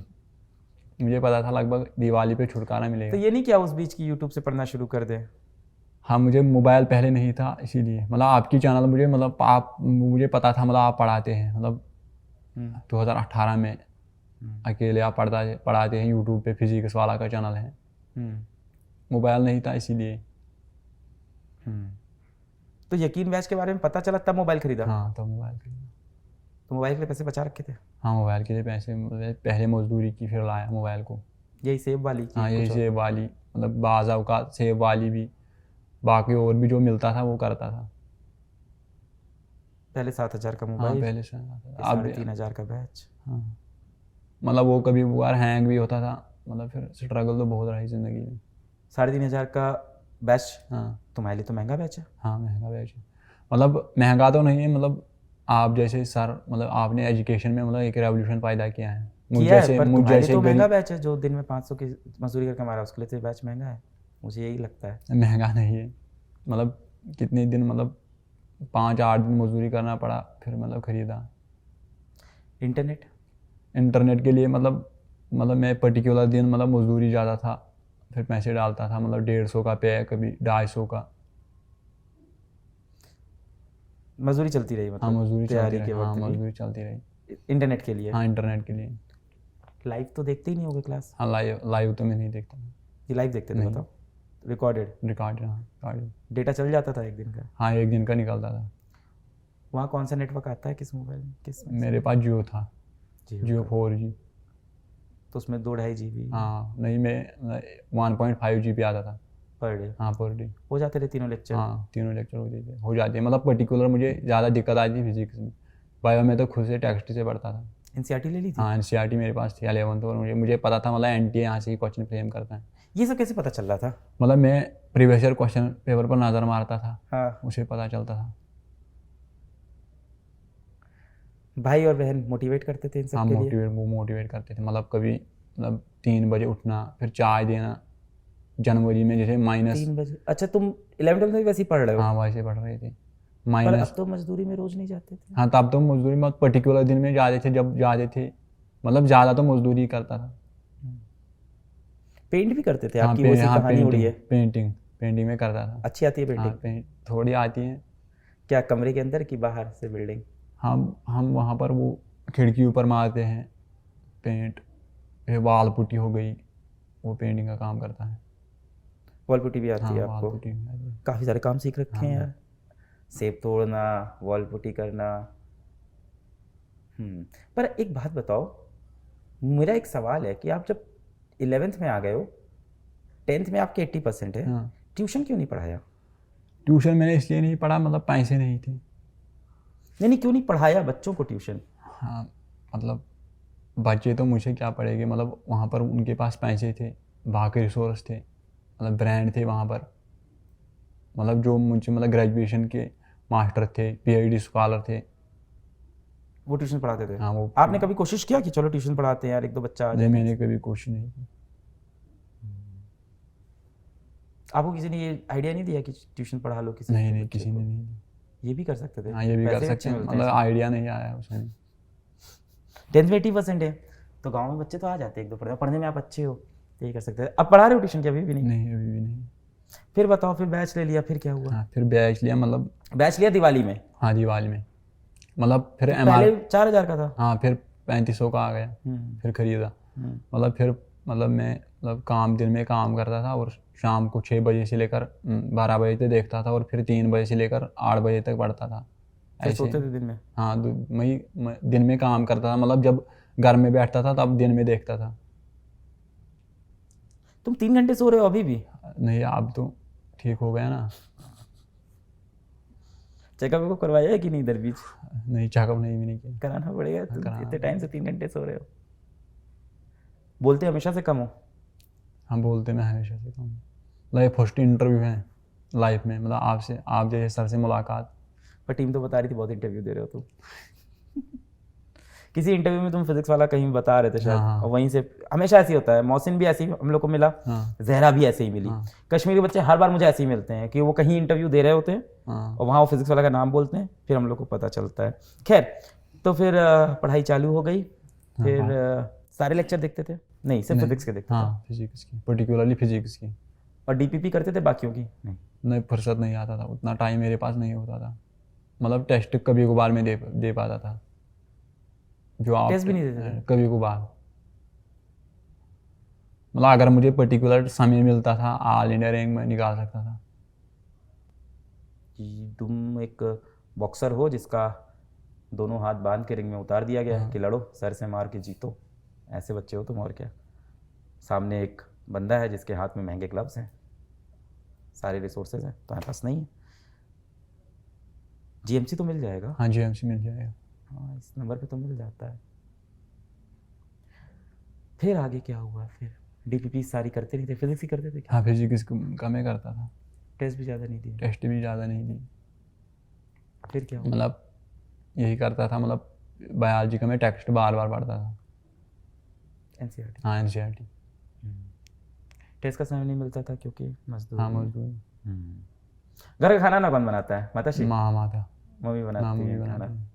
मुझे पता था लगभग दिवाली पे छुटकारा तो मिलेगा। ये नहीं किया उस बीच की यूट्यूब से पढ़ना शुरू कर दे? हाँ, मुझे मोबाइल पहले नहीं था, इसीलिए मतलब आपकी चैनल मुझे, मतलब आप, मुझे पता था मतलब आप पढ़ाते हैं, मतलब 2018 में अकेले आप पढ़ाते हैं यूट्यूब पे, फिजिक्स वाला का चैनल है। मोबाइल नहीं था इसीलिए। तो यकीन बैच के बारे में पता चला तब मोबाइल खरीदा? हाँ, तो मोबाइल खरीदा। तो मोबाइल के लिए पैसे बचा रखे थे? हाँ, मोबाइल के लिए पैसे पहले मजदूरी की, फिर लाया मोबाइल को। यही सेब वाली की? हाँ, यही कुछ और? सेब वाली, मतलब बाज़ औक़ात सेब वाली भी, बाकी और भी जो मिलता था वो करता था। पहले 7,000 का हाँ, मोबाइल, पहले से अब 3,500 का बैच। हाँ, मतलब वो कभी बार हैंग भी होता था, मतलब फिर स्ट्रगल तो बहुत रही ज़िंदगी में। 3,500 का बैच हाँ, तुम्हारे लिए तो महंगा बैच है। हाँ, महंगा बैच है, मतलब महंगा तो नहीं है, मतलब आप जैसे सर, मतलब आपने एजुकेशन में मतलब एक रेवोल्यूशन पैदा किया है। किया है, पर मुझ तुम्हारे लिए जैसे तो महंगा गरीब, बैच है। जो दिन में 500 की मजदूरी करके हमारा, उसके लिए तो बैच महंगा है, मुझे यही लगता है। महंगा नहीं है, मतलब कितने दिन, मतलब 5-8 दिन मजदूरी करना पड़ा, फिर मतलब ख़रीदा। इंटरनेट? इंटरनेट के लिए मतलब मैं पर्टिकुलर दिन मतलब मजदूरी ज़्यादा था, फिर पैसे डालता था, मतलब 150 का पे, कभी 250 का। मजदूरी चलती रही हाँ, मतलब मजदूरी चलती तैयारी रही। के हाँ, वक्त मजदूरी चलती रही। भी? इंटरनेट के लिए? हाँ, इंटरनेट के लिए। लाइव तो देखते ही नहीं होगे क्लास? हाँ, लाइव तो मैं नहीं देखता। ये लाइव देखते थे? नहीं। बताओ। रिकॉर्डेड? रिकॉर्ड, हाँ, रिकॉर्ड। डेटा चल जाता था एक दिन का? हाँ, 1 दिन का निकलता था। वहाँ कौन सा नेटवर्क आता है किस मोबाइल में, किस में? मेरे पास जियो था, जियो का। 4G। तो उसमें 2-2.5 GB हाँ, नहीं, मैं 1.5 GB आता था। Per day? हाँ, पर डे। हो जाते थे तीनों लेक्चर? हाँ, तीनों लेक्चर हो जाते हैं, मतलब पर्टिकुलर मुझे ज़्यादा दिक्कत आई थी फिजिक्स में। बायो में तो खुद से टेक्स्ट से पढ़ता था। NCERT ले ली थी? हाँ, NCERT मेरे पास थी 11th, और मुझे पता था मतलब NTA यहाँ से ही क्वेश्चन फ्रेम करता है। ये सब कैसे पता चल रहा था? मतलब मैं प्रीवियस ईयर क्वेश्चन पेपर पर नज़र मारता था, हाँ। उसे पता चलता था। भाई और बहन मोटिवेट करते थे इन सब हाँ, के लिए? वो मोटिवेट करते थे, मतलब कभी मतलब 3 बजे उठना, फिर चाय देना। जनवरी में जैसे माइनस, 3 बजे? अच्छा, तुम 11th में वैसे ही पढ़ रहे हो? हाँ, वैसे पढ़ रहे थे। पर माइनस, अब तो मजदूरी में रोज नहीं जाते थे? हाँ, तब तो मजदूरी में पर्टिकुलर दिन में जाते थे, जब जाते थे, मतलब ज़्यादा तो मजदूरी करता था। पेंट भी करते थे? हाँ, आपकी वो सी हाँ, कहानी उड़ी है। पेंटिंग में करता था। अच्छी आती है हाँ, पेंटिंग? थोड़ी आती है। क्या कमरे के अंदर की बाहर से बिल्डिंग? हम वहाँ पर वो खिड़की ऊपर मारते हैं पेंट, फिर वाल पुट्टी हो गई, वो पेंटिंग का काम करता है। वॉल पुट्टी भी आती हाँ, है वाल आपको? पुट्टी भी आती है। काफ़ी सारे काम सीख रखे हैं हाँ। यार। सेब तोड़ना, वॉल पुट्टी करना। पर एक बात बताओ, मेरा एक सवाल है कि आप जब 11th में आ गए हो, 10th में आपके 80% है, हाँ, ट्यूशन क्यों नहीं पढ़ाया? ट्यूशन मैंने इसलिए नहीं पढ़ा, मतलब पैसे नहीं थे। नहीं, क्यों नहीं पढ़ाया बच्चों को ट्यूशन? हाँ, मतलब बच्चे तो मुझे क्या पड़ेंगे, मतलब वहाँ पर उनके पास पैसे थे, बाकी रिसोर्स थे, मतलब ब्रांड थे वहाँ पर, मतलब जो मुझे मतलब ग्रेजुएशन के मास्टर थे, PhD स्कॉलर थे। वो ट्यूशन पढ़ाते थे? हाँ, वो आपने कभी कोशिश किया कि चलो ट्यूशन पढ़ाते हैं यार, एक दो बच्चा आ नहीं, जाए? मैंने कभी कोशिश नहीं की। आपको किसी ने ये आइडिया नहीं दिया कि ट्यूशन पढ़ा लो किसी नहीं, बच्चे किसी को? ने नहीं दी। ये भी कर सकते थे? हाँ, ये भी कर पैसे सकते अच्छे हैं, मिलते हैं मतलब आइडिया नहीं आया उसमें। 10th में 80% है तो गांव में बच्चे तो आ जाते हैं एक दो पढ़ने में आप अच्छे हो, तो ये कर सकते थे। अब पढ़ा रहे हो ट्यूशन? क्या अभी भी नहीं? नहीं, अभी भी नहीं। फिर बताओ, फिर बैच ले लिया, फिर क्या हुआ? हाँ फिर बैच लिया, मतलब बैच लिया दिवाली में? हाँ दिवाली में, मतलब फिर पहले 4,000 का था। हाँ फिर 3500 का आ गया, हम्म, फिर खरीदा। हम्म। मतलब फिर मतलब मैं मतलब काम दिन में काम करता था और शाम को 6 बजे से लेकर 12 बजे तक देखता था और फिर 3 बजे से लेकर 8 बजे तक पढ़ता था फिर ऐसे। सोते थे दिन में? हाँ मैं दिन में काम करता था, मतलब जब घर में बैठता था तब दिन में देखता था। तुम 3 घंटे सो रहे हो अभी भी? नहीं अब तो ठीक हो गया ना। चेकअप को करवाया है कि नहीं इधर बीच? नहीं चेकअप नहीं भी नहीं किया। कराना पड़ेगा, तुम कराना इतने टाइम से 3 घंटे सो रहे हो। बोलते हमेशा से कम हो? हम बोलते मैं हमेशा से कम, मतलब ये फर्स्ट इंटरव्यू है लाइफ में, मतलब आपसे, आप जैसे सर से मुलाकात। पर टीम तो बता रही थी बहुत इंटरव्यू दे रहे हो तुम। किसी इंटरव्यू में तुम फिजिक्स वाला कहीं बता रहे थे शायद, हाँ। और वहीं से हमेशा ऐसे ही होता है। मौसिन भी ऐसे ही हम लोग को मिला, हाँ जहरा भी ऐसे ही मिली। हाँ। कश्मीरी बच्चे हर बार मुझे ऐसे ही मिलते हैं कि वो कहीं इंटरव्यू दे रहे होते हैं हाँ और वहाँ वो फिजिक्स वाला का नाम बोलते हैं, फिर हम लोग को पता चलता है। खैर, तो फिर पढ़ाई चालू हो गई। फिर सारे लेक्चर देखते थे? नहीं, सिर्फ फिजिक्स के देखते थे। हाँ फिजिक्स की, पर्टिकुलरली फिजिक्स की। और डीपीपी करते थे बाकियों की? नहीं। नहीं फुर्सत नहीं आता था, उतना टाइम मेरे पास नहीं होता था। मतलब टेस्ट कभी कभार में दे पाता था, जो आप टेस्ट भी नहीं देते थे? कभी कभार। मतलब अगर मुझे पर्टिकुलर समय मिलता था ऑल इंडिया रैंक में निकाल सकता था। कि तुम एक बॉक्सर हो जिसका दोनों हाथ बांध के रिंग में उतार दिया गया है कि लड़ो, सर से मार के जीतो, ऐसे बच्चे हो तुम। और क्या, सामने एक बंदा है जिसके हाथ में महंगे ग्लव्स हैं, सारे रिसोर्सेज हैं, तुम्हारे पास नहीं है। जीएमसी तो मिल जाएगा। हाँ जीएमसी मिल जाएगा। हाँ, इस नंबर पे तो मिल जाता है। फिर आगे क्या हुआ? फिर डीपीपी सारी करते नहीं थे, फिजिक्स ही करते थे क्या? हाँ फिजिक्स कम ही करता था, टेस्ट भी ज़्यादा नहीं दिए? टेस्ट भी ज़्यादा नहीं दी। फिर क्या हुआ? मतलब यही करता था, मतलब बायोलॉजी का मैं टेक्स्ट बार बार पढ़ता था। एनसीईआरटी? हाँ एनसीईआरटी। टेस्ट का समय नहीं मिलता था क्योंकि मजदूरी। हाँ मजदूरी। घर का खाना ना कौन बनाता है? माताश्री? माता। मम्मी बनाती मम्मी है बनाती खाना। है।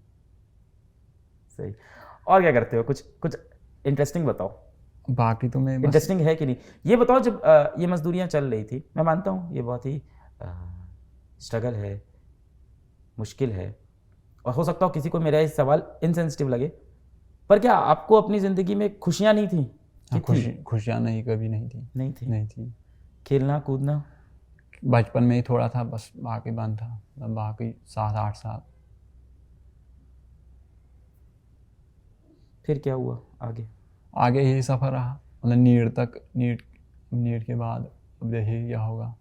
सही। और क्या करते हो? कुछ कुछ इंटरेस्टिंग बताओ। बाकी तो मैं बस इंटरेस्टिंग है कि नहीं ये बताओ। जब ये मजदूरियां चल रही थी, मैं मानता हूँ ये बहुत ही स्ट्रगल है, मुश्किल है, और हो सकता हो किसी को मेरा ये सवाल इनसेंसिटिव लगे, पर क्या आपको अपनी ज़िंदगी में खुशियाँ नहीं थी? हाँ, खुशियाँ नहीं, कभी नहीं थी। नहीं थी? नहीं थी। खेलना कूदना? बचपन में ही थोड़ा था बस, बाकी बंद था, मतलब बाकी 7-8 साल। फिर क्या हुआ आगे? आगे यही सफ़र रहा, मतलब नीट तक। नीट के बाद अब देखिए क्या होगा।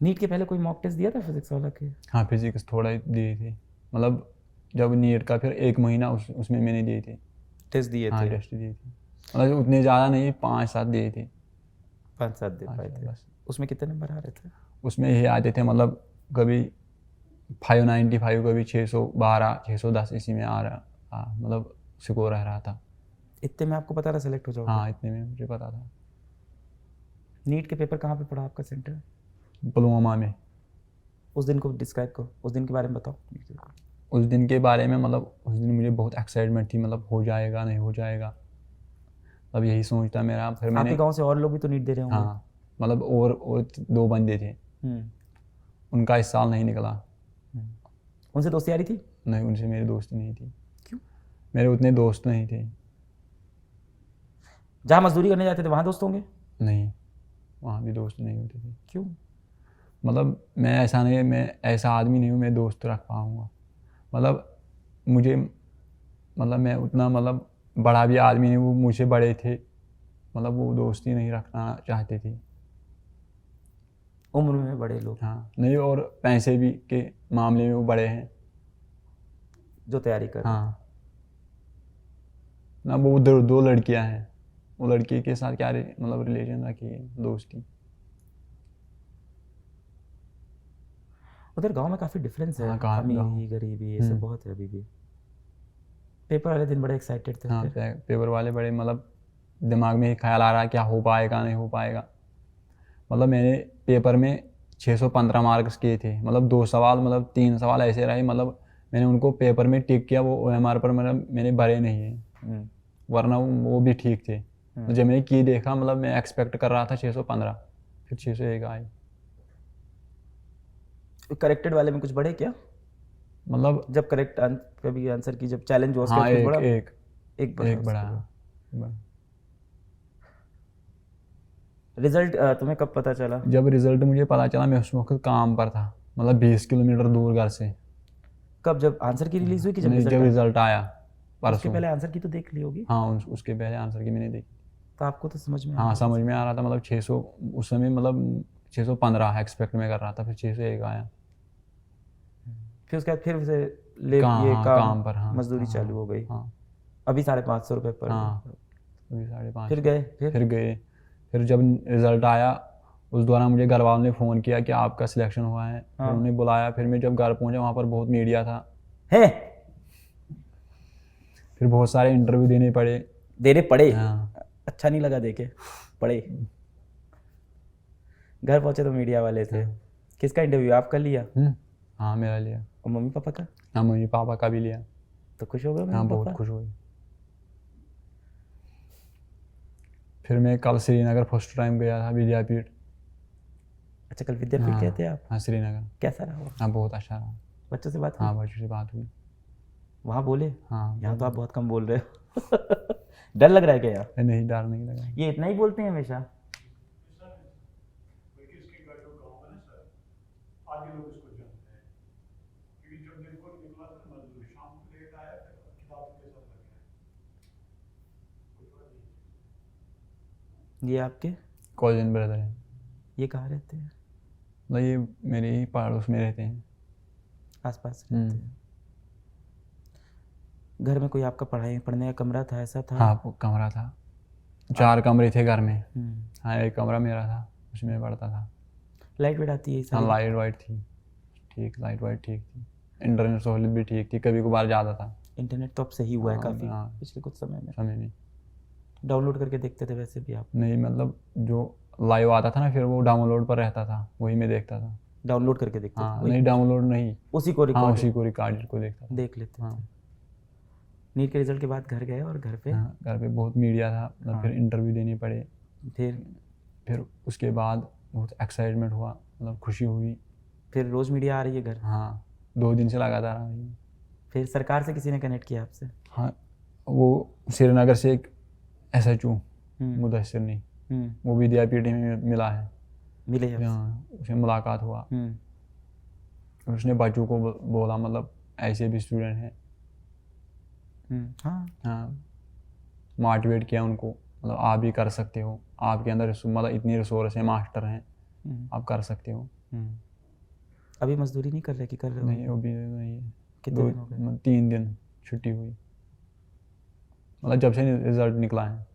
नीट के पहले कोई मॉक टेस्ट दिया था फिजिक्स वाला के? हाँ फिजिक्स थोड़ा ही दिए थे, मतलब जब नीट का फिर 1 महीना उसमें मैंने दिए थे। टेस्ट दिए हाँ थे? टेस्ट दिए थे, मतलब उतने ज़्यादा नहीं, 5-7 दिए थे। 5-7 दे पाए थे? बस। उसमें कितने नंबर आ रहे थे? उसमें यही आते थे, मतलब कभी 595, कभी 612, 610 इसी में आ रहा। हाँ मतलब स्कोर रह रहा था। इतने में आपको पता था सेलेक्ट हो जाओगे? हाँ इतने में मुझे पता था। नीट के पेपर कहाँ पे पड़ा आपका सेंटर? पुलवामा में। उस दिन को डिस्क्राइब करो, उस दिन के बारे में बताओ। उस दिन के बारे में, मतलब उस दिन मुझे बहुत एक्साइटमेंट थी, मतलब हो जाएगा नहीं हो जाएगा, अब यही सोचता मेरा। फिर मैंने आपके गांव से और लोग भी तो नीट दे रहे होंगे? हाँ मतलब और 2 बंदे थे, उनका इस साल नहीं निकला। उनसे दोस्ती यारी थी? नहीं उनसे मेरी दोस्ती नहीं थी। क्यों? मेरे उतने दोस्त नहीं थे। जहाँ मजदूरी करने जाते थे वहाँ दोस्त होंगे? नहीं वहाँ भी दोस्त नहीं होते थे। क्यों? मतलब मैं ऐसा नहीं है, मैं ऐसा आदमी नहीं हूँ मैं दोस्त रख पाऊँगा। मतलब मुझे, मतलब मैं उतना मतलब बड़ा भी आदमी नहीं, वो मुझसे बड़े थे, मतलब वो दोस्ती नहीं रखना चाहते थे। उम्र में बड़े लोग? हाँ नहीं, और पैसे भी के मामले में वो बड़े हैं। जो तैयारी कर रहे हैं। हाँ ना, वो उधर 2 लड़कियां हैं, वो लड़की के साथ क्या मतलब रिलेशन रखी है, दोस्ती। उधर गांव में काफ़ी डिफरेंस है। हाँ अमीरी गरीबी ये सब बहुत है अभी भी। पेपर वाले दिन बड़े एक्साइटेड थे? हाँ पेपर वाले बड़े, मतलब दिमाग में ख्याल आ रहा है क्या हो पाएगा नहीं हो पाएगा। मतलब मैंने पेपर में 615 मार्क्स किए थे, मतलब 2 सवाल, मतलब 3 सवाल ऐसे रहे, मतलब मैंने उनको पेपर में टिक किया, वो OMR पर मतलब मैंने भरे नहीं है, वरना वो भी ठीक थे। तो जब मैंने की देखा, मतलब मैं एक्सपेक्ट कर रहा था 615, फिर 601 आए। करेक्टेड वाले में कुछ बढ़े क्या? मतलब जब करेक्ट कभी आंसर की जब चैलेंज हुआ उसके हाँ बाद कुछ एक बढ़ा? एक एक बढ़ा एक उसके बड़ा बाद। बड़ा। रिजल्ट तुम्हें कब पता चला? जब रिजल्ट मुझे पता चला मैं उस वक्त काम पर था, मतलब 20 किलोमीटर दूर घर से। कब, जब आंसर की रिलीज हुई कि जब नहीं, रिजल्ट जब आया? रिजल्ट आया तो उसके परसों। पहले आंसर की तो देख ली होगी। हाँ उसके पहले आंसर की मैंने देखी। तो आपको तो समझ में आ हाँ रहा समझ था। में आ रहा था, मतलब 600 उस समय, मतलब 615 एक्सपेक्ट में कर रहा था, फिर 601 आया। फिर उसके बाद फिर से ले कहाँ, ये हाँ काम काम पर, हाँ मजदूरी हाँ चालू हो गई। हाँ अभी 550 रुपये पर डे। हाँ। अभी 550। फिर गए फिर गए। फिर जब रिजल्ट आया उस दौरान मुझे घर वालों ने फ़ोन किया कि आपका सिलेक्शन हुआ है। फिर हाँ। उन्हें बुलाया, फिर मैं जब घर पहुंचा वहाँ पर बहुत मीडिया था, है फिर बहुत सारे इंटरव्यू देने पड़े। देने पड़े? हाँ। अच्छा नहीं लगा देके? पड़े। घर पहुंचे तो मीडिया वाले थे। हाँ। किसका इंटरव्यू आप कर लिया? हाँ मेरा लिया। और मम्मी पापा का? हाँ मम्मी पापा का भी लिया। तो खुश हो गए हाँ मम्मी बहुत पापा? खुश हुई। फिर मैं कल श्रीनगर फर्स्ट टाइम गया था विद्यापीठ। अच्छा, कल विद्यापीठ हाँ गए थे आप? हाँ श्रीनगर। कैसा रहा वो? हाँ बहुत अच्छा रहा। बच्चों से बात हुई? हाँ बच्चों से बात हुई। वहाँ बोले? हाँ यहाँ तो आप बहुत कम बोल रहे हो। डर लग रहा है क्या यार? नहीं, डर नहीं लगा। ये इतना ही बोलते हैं हमेशा? ये आपके कॉलेज ब्रदर है। ये कहाँ रहते हैं? मतलब ये मेरे ही पड़ोस में रहते हैं। आसपास रहते हैं? घर में कोई आपका पढ़ाई पढ़ने का कमरा था, ऐसा था? हाँ वो कमरा था, 4 कमरे थे घर में। हम्म। हाँ एक कमरा मेरा था, उसमें पढ़ता था। लाइट वेट आती है हाँ सारी? लाइट वाइट थी ठीक, लाइट वाइट ठीक थी। इंटरनेट सहूलियत भी ठीक थी, कभी कभार ज़्यादा था। इंटरनेट तो अब सही हुआ है हाँ, काफ़ी हाँ। पिछले कुछ समय में। समय में डाउनलोड करके देखते थे वैसे भी आप? नहीं, मतलब जो लाइव आता था ना फिर वो डाउनलोड पर रहता था, वही मैं देखता था। डाउनलोड करके देखते हाँ थे? नहीं डाउनलोड नहीं, उसी को हाँ रिकॉर्ड उसी को रिकॉर्डेड को देखता था। देख लेते हाँ थे? नीट के रिजल्ट के बाद घर गए और घर पे हाँ घर पे बहुत मीडिया था, मतलब हाँ। फिर इंटरव्यू देने पड़े। फिर उसके बाद बहुत एक्साइटमेंट हुआ, मतलब खुशी हुई। फिर रोज मीडिया आ रही है घर? हाँ 2 दिन से लगातार आ रही है। फिर सरकार से किसी ने कनेक्ट किया आपसे? हाँ वो श्रीनगर से एक SHO हम्म। मुदस्सिर ने, हम्म। वो विद्यापीठ में मिला है। मिले आपसे? हाँ उससे मुलाकात हुआ। उसने बच्चों को बोला, मतलब ऐसे भी स्टूडेंट हैं। हाँ। हाँ मोटिवेट किया उनको, मतलब आप भी कर सकते हो, आपके अंदर मतलब इतनी रिसोर्स है, मास्टर हैं, आप कर सकते हो। अभी मजदूरी नहीं कर रहे कि कर रहे हो? नहीं वो भी नहीं है। कितने दिन हो गए? 3 दिन छुट्टी हुई, मतलब जब से रिजल्ट निकला है।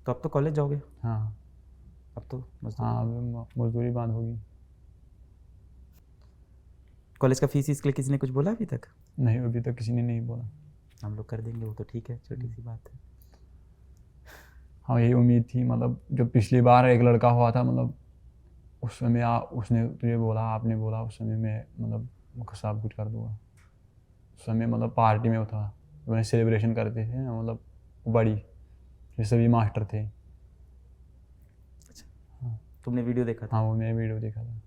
तो अब तो कॉलेज जाओगे? हाँ अब तो मजदूरी। हाँ अब मजदूरी बंद होगी। कॉलेज का फीस इसके लिए किसी ने कुछ बोला अभी तक? नहीं अभी तक किसी ने नहीं बोला। हम लोग कर देंगे वो तो, ठीक है, छोटी सी बात है। हाँ यही उम्मीद थी, मतलब जब पिछली बार एक लड़का हुआ था, मतलब उस समय उसने तुझे बोला, आपने बोला उस समय मैं मतलब सब कुछ कर दूंगा। उस समय मतलब पार्टी में था, मैंने सेलिब्रेशन करते थे ना, मतलब बड़ी, ये सभी मास्टर थे। अच्छा, तुमने वीडियो देखा था? हाँ वो मैंने वीडियो देखा था।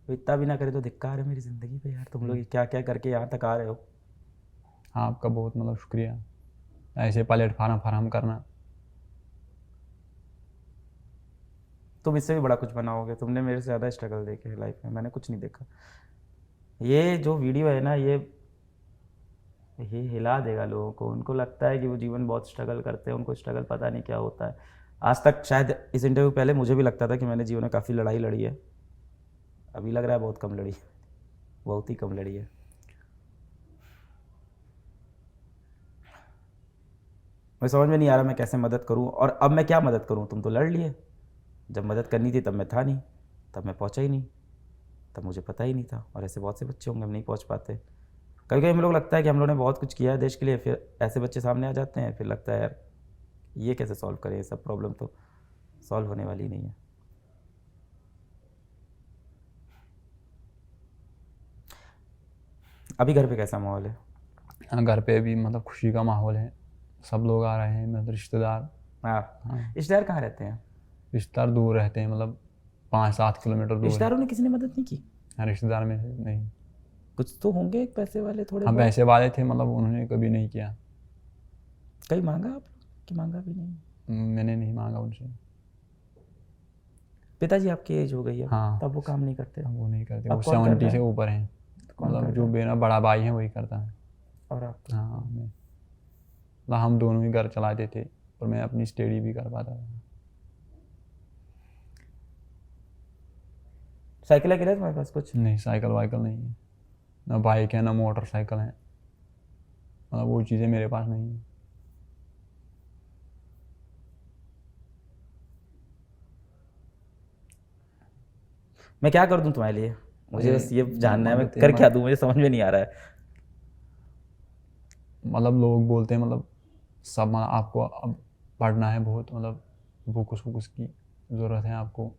तो इतना भी ना करे तो धिक्कार है मेरी ज़िंदगी पे यार, तुम लोग क्या क्या करके यहाँ तक आ रहे हो। हाँ आपका बहुत मतलब शुक्रिया, ऐसे प्लेटफार्म फराहम करना। तुम इससे भी बड़ा कुछ बनाओगे, तुमने मेरे से ज़्यादा स्ट्रगल देखे है लाइफ में, मैंने कुछ नहीं देखा। ये जो वीडियो है ना, ये हिला देगा लोगों को। उनको लगता है कि वो जीवन बहुत स्ट्रगल करते हैं, उनको स्ट्रगल पता नहीं क्या होता है। आज तक शायद इस इंटरव्यू पहले मुझे भी लगता था कि मैंने जीवन में काफ़ी लड़ाई लड़ी है, अभी लग रहा है बहुत कम लड़ी है, बहुत ही कम लड़ी है। मैं समझ में नहीं आ रहा मैं कैसे मदद करूं, और अब मैं क्या मदद करूं। तुम तो लड़ लिए, जब मदद करनी थी तब मैं था नहीं, तब मैं पहुंचा ही नहीं, तब मुझे पता ही नहीं था। और ऐसे बहुत से बच्चे होंगे हम नहीं पहुंच पाते। कभी कभी हम लोग लगता है कि हम लोगों ने बहुत कुछ किया है देश के लिए, फिर ऐसे बच्चे सामने आ जाते हैं, फिर लगता है यार ये कैसे सॉल्व करें, ये सब प्रॉब्लम तो सॉल्व होने वाली नहीं है। अभी घर पे कैसा माहौल है? हाँ घर पे भी मतलब खुशी का माहौल है, सब लोग आ रहे हैं, मतलब रिश्तेदार हाँ, हाँ। रिश्तेदार कहाँ रहते हैं? रिश्तेदार दूर रहते हैं, मतलब 5-7 किलोमीटर दूर है। रिश्तेदारों ने किसी ने मदद नहीं की? हाँ, रिश्तेदार में से नहीं। कुछ तो होंगे एक पैसे वाले थोड़े हम बहुत। पैसे वाले थे, मतलब उन्होंने कभी नहीं किया। कहीं मांगा आप कि मांगा भी नहीं? मैंने नहीं मांगा उनसे। पिताजी आपकी एज हो गई है, हाँ। तब वो काम नहीं करते? अब वो नहीं करते, अब वो कौन कर 70 रहा से है? ऊपर हैं। कौन कर मतलब रहा जो है? मेरा बड़ा भाई है वही करता है। और आप? हाँ, मतलब हम दोनों ही घर चलाते थे, और मैं अपनी स्टडी भी कर पाता था। साइकिल है तुम्हारे पास कुछ? नहीं, साइकिल वाइकल नहीं है, ना बाइक है ना मोटरसाइकिल है, मतलब वो चीज़ें मेरे पास नहीं है। मैं क्या कर दूं तुम्हारे लिए? मुझे बस ये जानना है, मैं मदद- कर क्या दूं, मुझे समझ में नहीं आ रहा है। मतलब लोग बोलते हैं, मतलब सब, मतलब आपको अब पढ़ना है बहुत, मतलब बुक्स की ज़रूरत है आपको।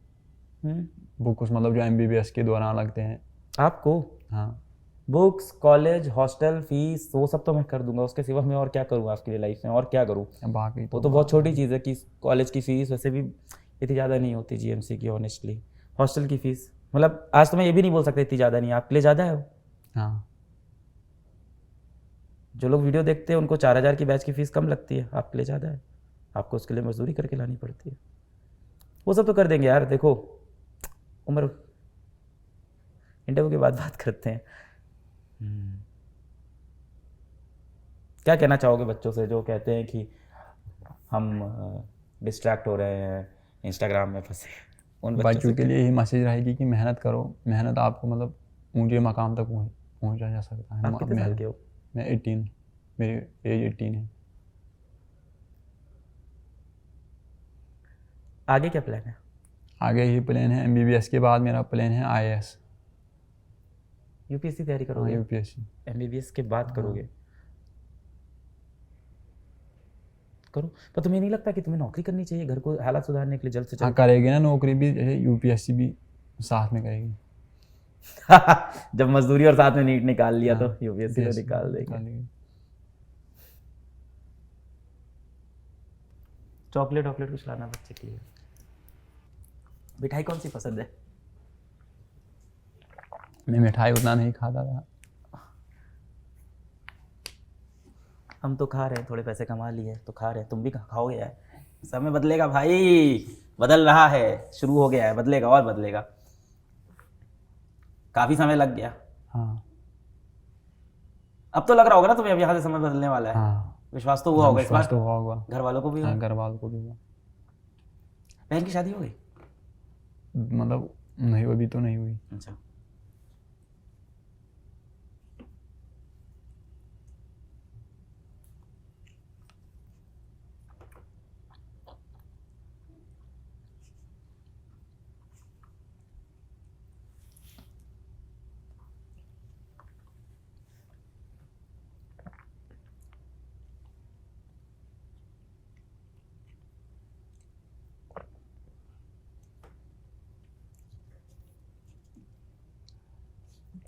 बुक्स मतलब जो MBBS के दौरान लगते हैं। आपको हाँ। बुक्स, कॉलेज, हॉस्टल फीस, वो सब तो मैं कर दूंगा। उसके सिवा मैं और क्या करूँगा आपके लिए लाइफ में, और क्या करूँ? बाकी वो तो बहुत छोटी चीज़ है कि कॉलेज की फ़ीस वैसे भी इतनी ज़्यादा नहीं होती GMC की, ऑनेस्टली। हॉस्टल की फ़ीस मतलब आज तो मैं ये भी नहीं बोल सकता इतनी ज़्यादा नहीं है, आपके लिए ज़्यादा है वो। हाँ। जो लोग वीडियो देखते हैं उनको 4,000 की बैच की फ़ीस कम लगती है, आपके लिए ज़्यादा है। आपको उसके लिए मजदूरी करके लानी पड़ती है। वो सब तो कर देंगे यार। देखो उम्र, इंटरव्यू के बाद बात करते हैं। क्या कहना चाहोगे बच्चों से जो कहते हैं कि हम डिस्ट्रैक्ट हो रहे हैं, इंस्टाग्राम में फंसे? उन बच्चों के लिए यही मैसेज रहेगी कि मेहनत करो, मेहनत आपको मतलब ऊंचे मकाम तक पहुंचा जा सकता है। आप कितने साल के हो? मैं 18, मेरी एज 18 है। आगे क्या प्लान है? आगे ही प्लान है, MBBS के बाद मेरा प्लान है IAS। UPSC तैयारी हाँ, करोगे? UPSC। MBBS के बाद करोगे? करो, पर तुम्हें नहीं लगता कि तुम्हें नौकरी करनी चाहिए घर को हालात सुधारने के लिए जल्द से हाँ, जल्द? करेगी ना नौकरी भी, जैसे UPSC भी साथ में करेगी। जब मजदूरी और साथ में नीट निकाल लिया तो हाँ, UPSC को UPSC निकाल देंगे। निकालेगी। चॉकलेट वॉकलेट कुछ लाना बच्चे के लिए। मिठाई कौन सी पसंद है? मैं मिठाई उतना नहीं खाता था। हम तो खा रहे हैं, थोड़े पैसे कमा लिए तो खा रहे हैं, तुम भी खाओगे यार। समय बदलेगा भाई, बदल रहा है, शुरू हो गया है, बदलेगा और बदलेगा। काफी समय लग गया। हाँ। अब तो लग रहा होगा ना तुम्हें अब यहाँ से समय बदलने वाला है। हाँ, विश्वास तो हुआ होगा इस विश्वास बार? तो हुआ होगा। घर वालों को भी हुआ? हाँ, घर वालों को भी हुआ। बहन की शादी हो गई? मतलब नहीं, अभी तो नहीं हुई। अच्छा।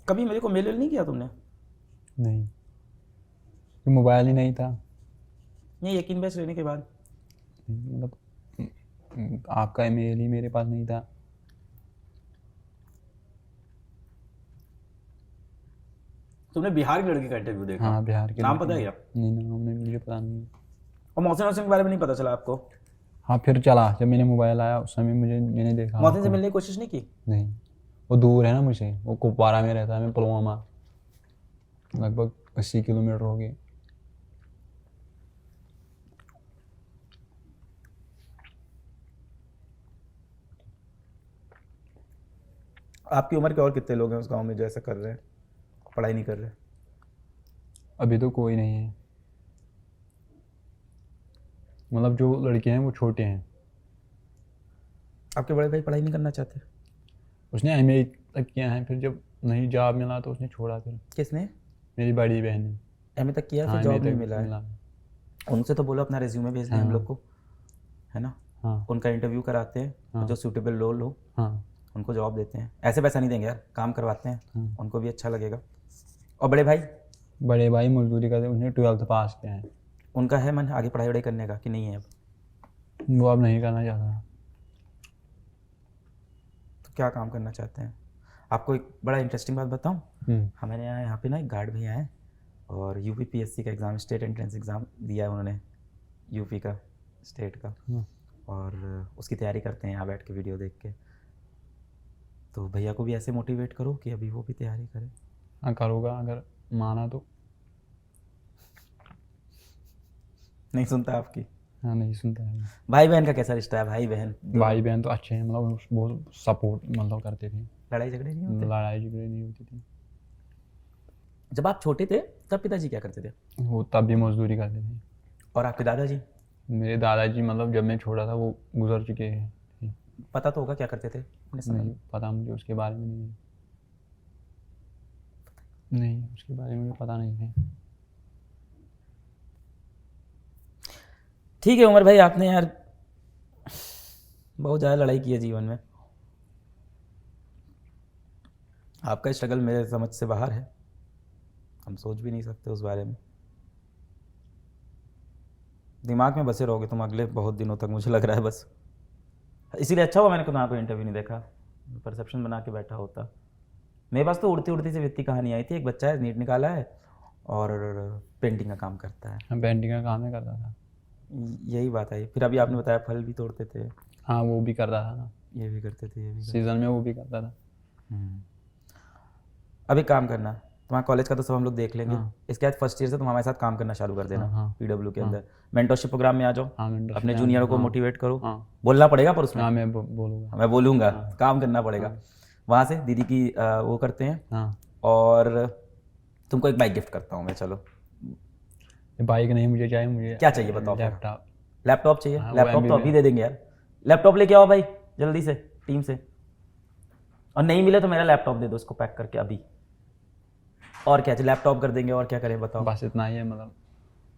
कभी मेरे को मेल नहीं किया तुमने? नहीं, तो मोबाइल ही नहीं था। ये यकीन बैच लेने के बाद? मतलब आपका ईमेल ही मेरे पास नहीं था। तुमने बिहार की लड़की का इंटरव्यू देखा? हाँ, बिहार के नाम लड़के पता है ने- क्या? नहीं, नाम नहीं, मुझे पता नहीं। और मोहसिन हसन के बारे में नहीं पता चला आपको? हाँ, फिर चला, जब मैंने मोबाइल आया उस समय मैंने देखा मोहसिन से उसको। मिलने की कोशिश नहीं की? नहीं, वो दूर है ना मुझे, वो कुपवारा में रहता है, मैं पुलवामा, लगभग 80 किलोमीटर हो गए। आपकी उम्र के और कितने लोग हैं उस गांव में जो ऐसा कर रहे हैं, पढ़ाई नहीं कर रहे? अभी तो कोई नहीं है, मतलब जो लड़के हैं वो छोटे हैं। आपके बड़े भाई पढ़ाई नहीं करना चाहते? उसने MA तक किया है, फिर जब नहीं जॉब मिला तो उसने छोड़ा। फिर किसने? मेरी बड़ी बहन ने। MA तक किया, हाँ, फिर जॉब MA नहीं तक मिला है? उनसे तो बोलो अपना रिज्यूमे भेज दें हम लोग को, है ना? हाँ। उनका इंटरव्यू कराते हैं, हाँ। जो सूटेबल रोल हो हाँ। उनको जॉब देते हैं। ऐसे पैसा नहीं देंगे यार, काम करवाते हैं, हाँ। उनको भी अच्छा लगेगा। और बड़े भाई? बड़े भाई मजदूरी करते, उसने 12th पास किया है। उनका है मन आगे पढ़ाई वढ़ाई करने का कि नहीं है अब? वो अब नहीं करना चाहता। तो क्या काम करना चाहते हैं? आपको एक बड़ा इंटरेस्टिंग बात बताऊं, हमारे यहाँ पे ना एक गार्ड भैया हैं और यूपीपीएससी का एग्ज़ाम, स्टेट एंट्रेंस एग्ज़ाम दिया है उन्होंने, यूपी का, स्टेट का, और उसकी तैयारी करते हैं यहाँ बैठ के वीडियो देख के। तो भैया को भी ऐसे मोटिवेट करो कि अभी वो भी तैयारी करे। हाँ करूँगा अगर माना तो। नहीं सुनता आपकी? हाँ नहीं सुनता है। भाई बहन का कैसा रिश्ता है? भाई बहन भाई बहन तो अच्छे हैं, मतलब बहुत सपोर्ट मतलब करते थे। लड़ाई झगड़े नहीं होते? लड़ाई झगड़े नहीं होती थी। जब आप छोटे थे तब पिताजी क्या करते थे? वो तब भी मजदूरी करते थे। और आपके दादाजी? मेरे दादाजी मतलब जब मैं छोटा था वो गुजर चुके हैं। पता तो होगा क्या करते थे अपने समय नहीं में? पता मुझे उसके बारे में नहीं उसके बारे में मुझे पता नहीं है। ठीक है उमर भाई, आपने यार बहुत ज़्यादा लड़ाई की है जीवन में। आपका स्ट्रगल मेरे समझ से बाहर है, हम सोच भी नहीं सकते उस बारे में। दिमाग में बसे रहोगे तुम अगले बहुत दिनों तक, मुझे लग रहा है बस। इसीलिए अच्छा हुआ मैंने तुम्हारा कोई इंटरव्यू नहीं देखा, परसेप्शन बना के बैठा होता। मेरे पास तो उड़ती उड़ती से वित्ती कहानी आई थी। एक बच्चा है, नीट निकाला है और पेंटिंग का काम करता है। हाँ पेंटिंग का काम ही करता था। यही बात आई। फिर अभी आपने बताया फल भी तोड़ते थे। हाँ वो भी करता था ना, ये भी करते थे, ये भी करते सीजन में वो भी करता था। थे। अभी काम करना, तुम्हारा कॉलेज का तो सब हम लोग देख लेंगे। हाँ। इसके बाद फर्स्ट ईयर से तुम हमारे साथ काम करना चालू कर देना। हाँ। पीडब्ल्यू के अंदर मेंटरशिप प्रोग्राम में आ जाओ। हाँ mentorship अपने में जूनियरों को हाँ। मोटिवेट करो। हाँ। बोलना पड़ेगा पर उसमें। हाँ मैं बोलूँगा। मैं बोलूँगा, काम करना पड़ेगा। वहाँ से दीदी की वो करते हैं। हाँ और तुमको एक बाइक गिफ्ट करता हूँ मैं। चलो बाइक नहीं मुझे चाहिए, मुझे क्या चाहिए बताओ? लैपटॉप। लैपटॉप चाहिए? हाँ, वो लैपटॉप तो MBA अभी दे देंगे यार। लैपटॉप लेके आओ भाई जल्दी से टीम से। और नहीं मिले तो मेरा लैपटॉप दे दो इसको पैक करके अभी। और क्या चाहिए? लैपटॉप कर देंगे, और क्या करें बताओ? बस इतना ही है मतलब।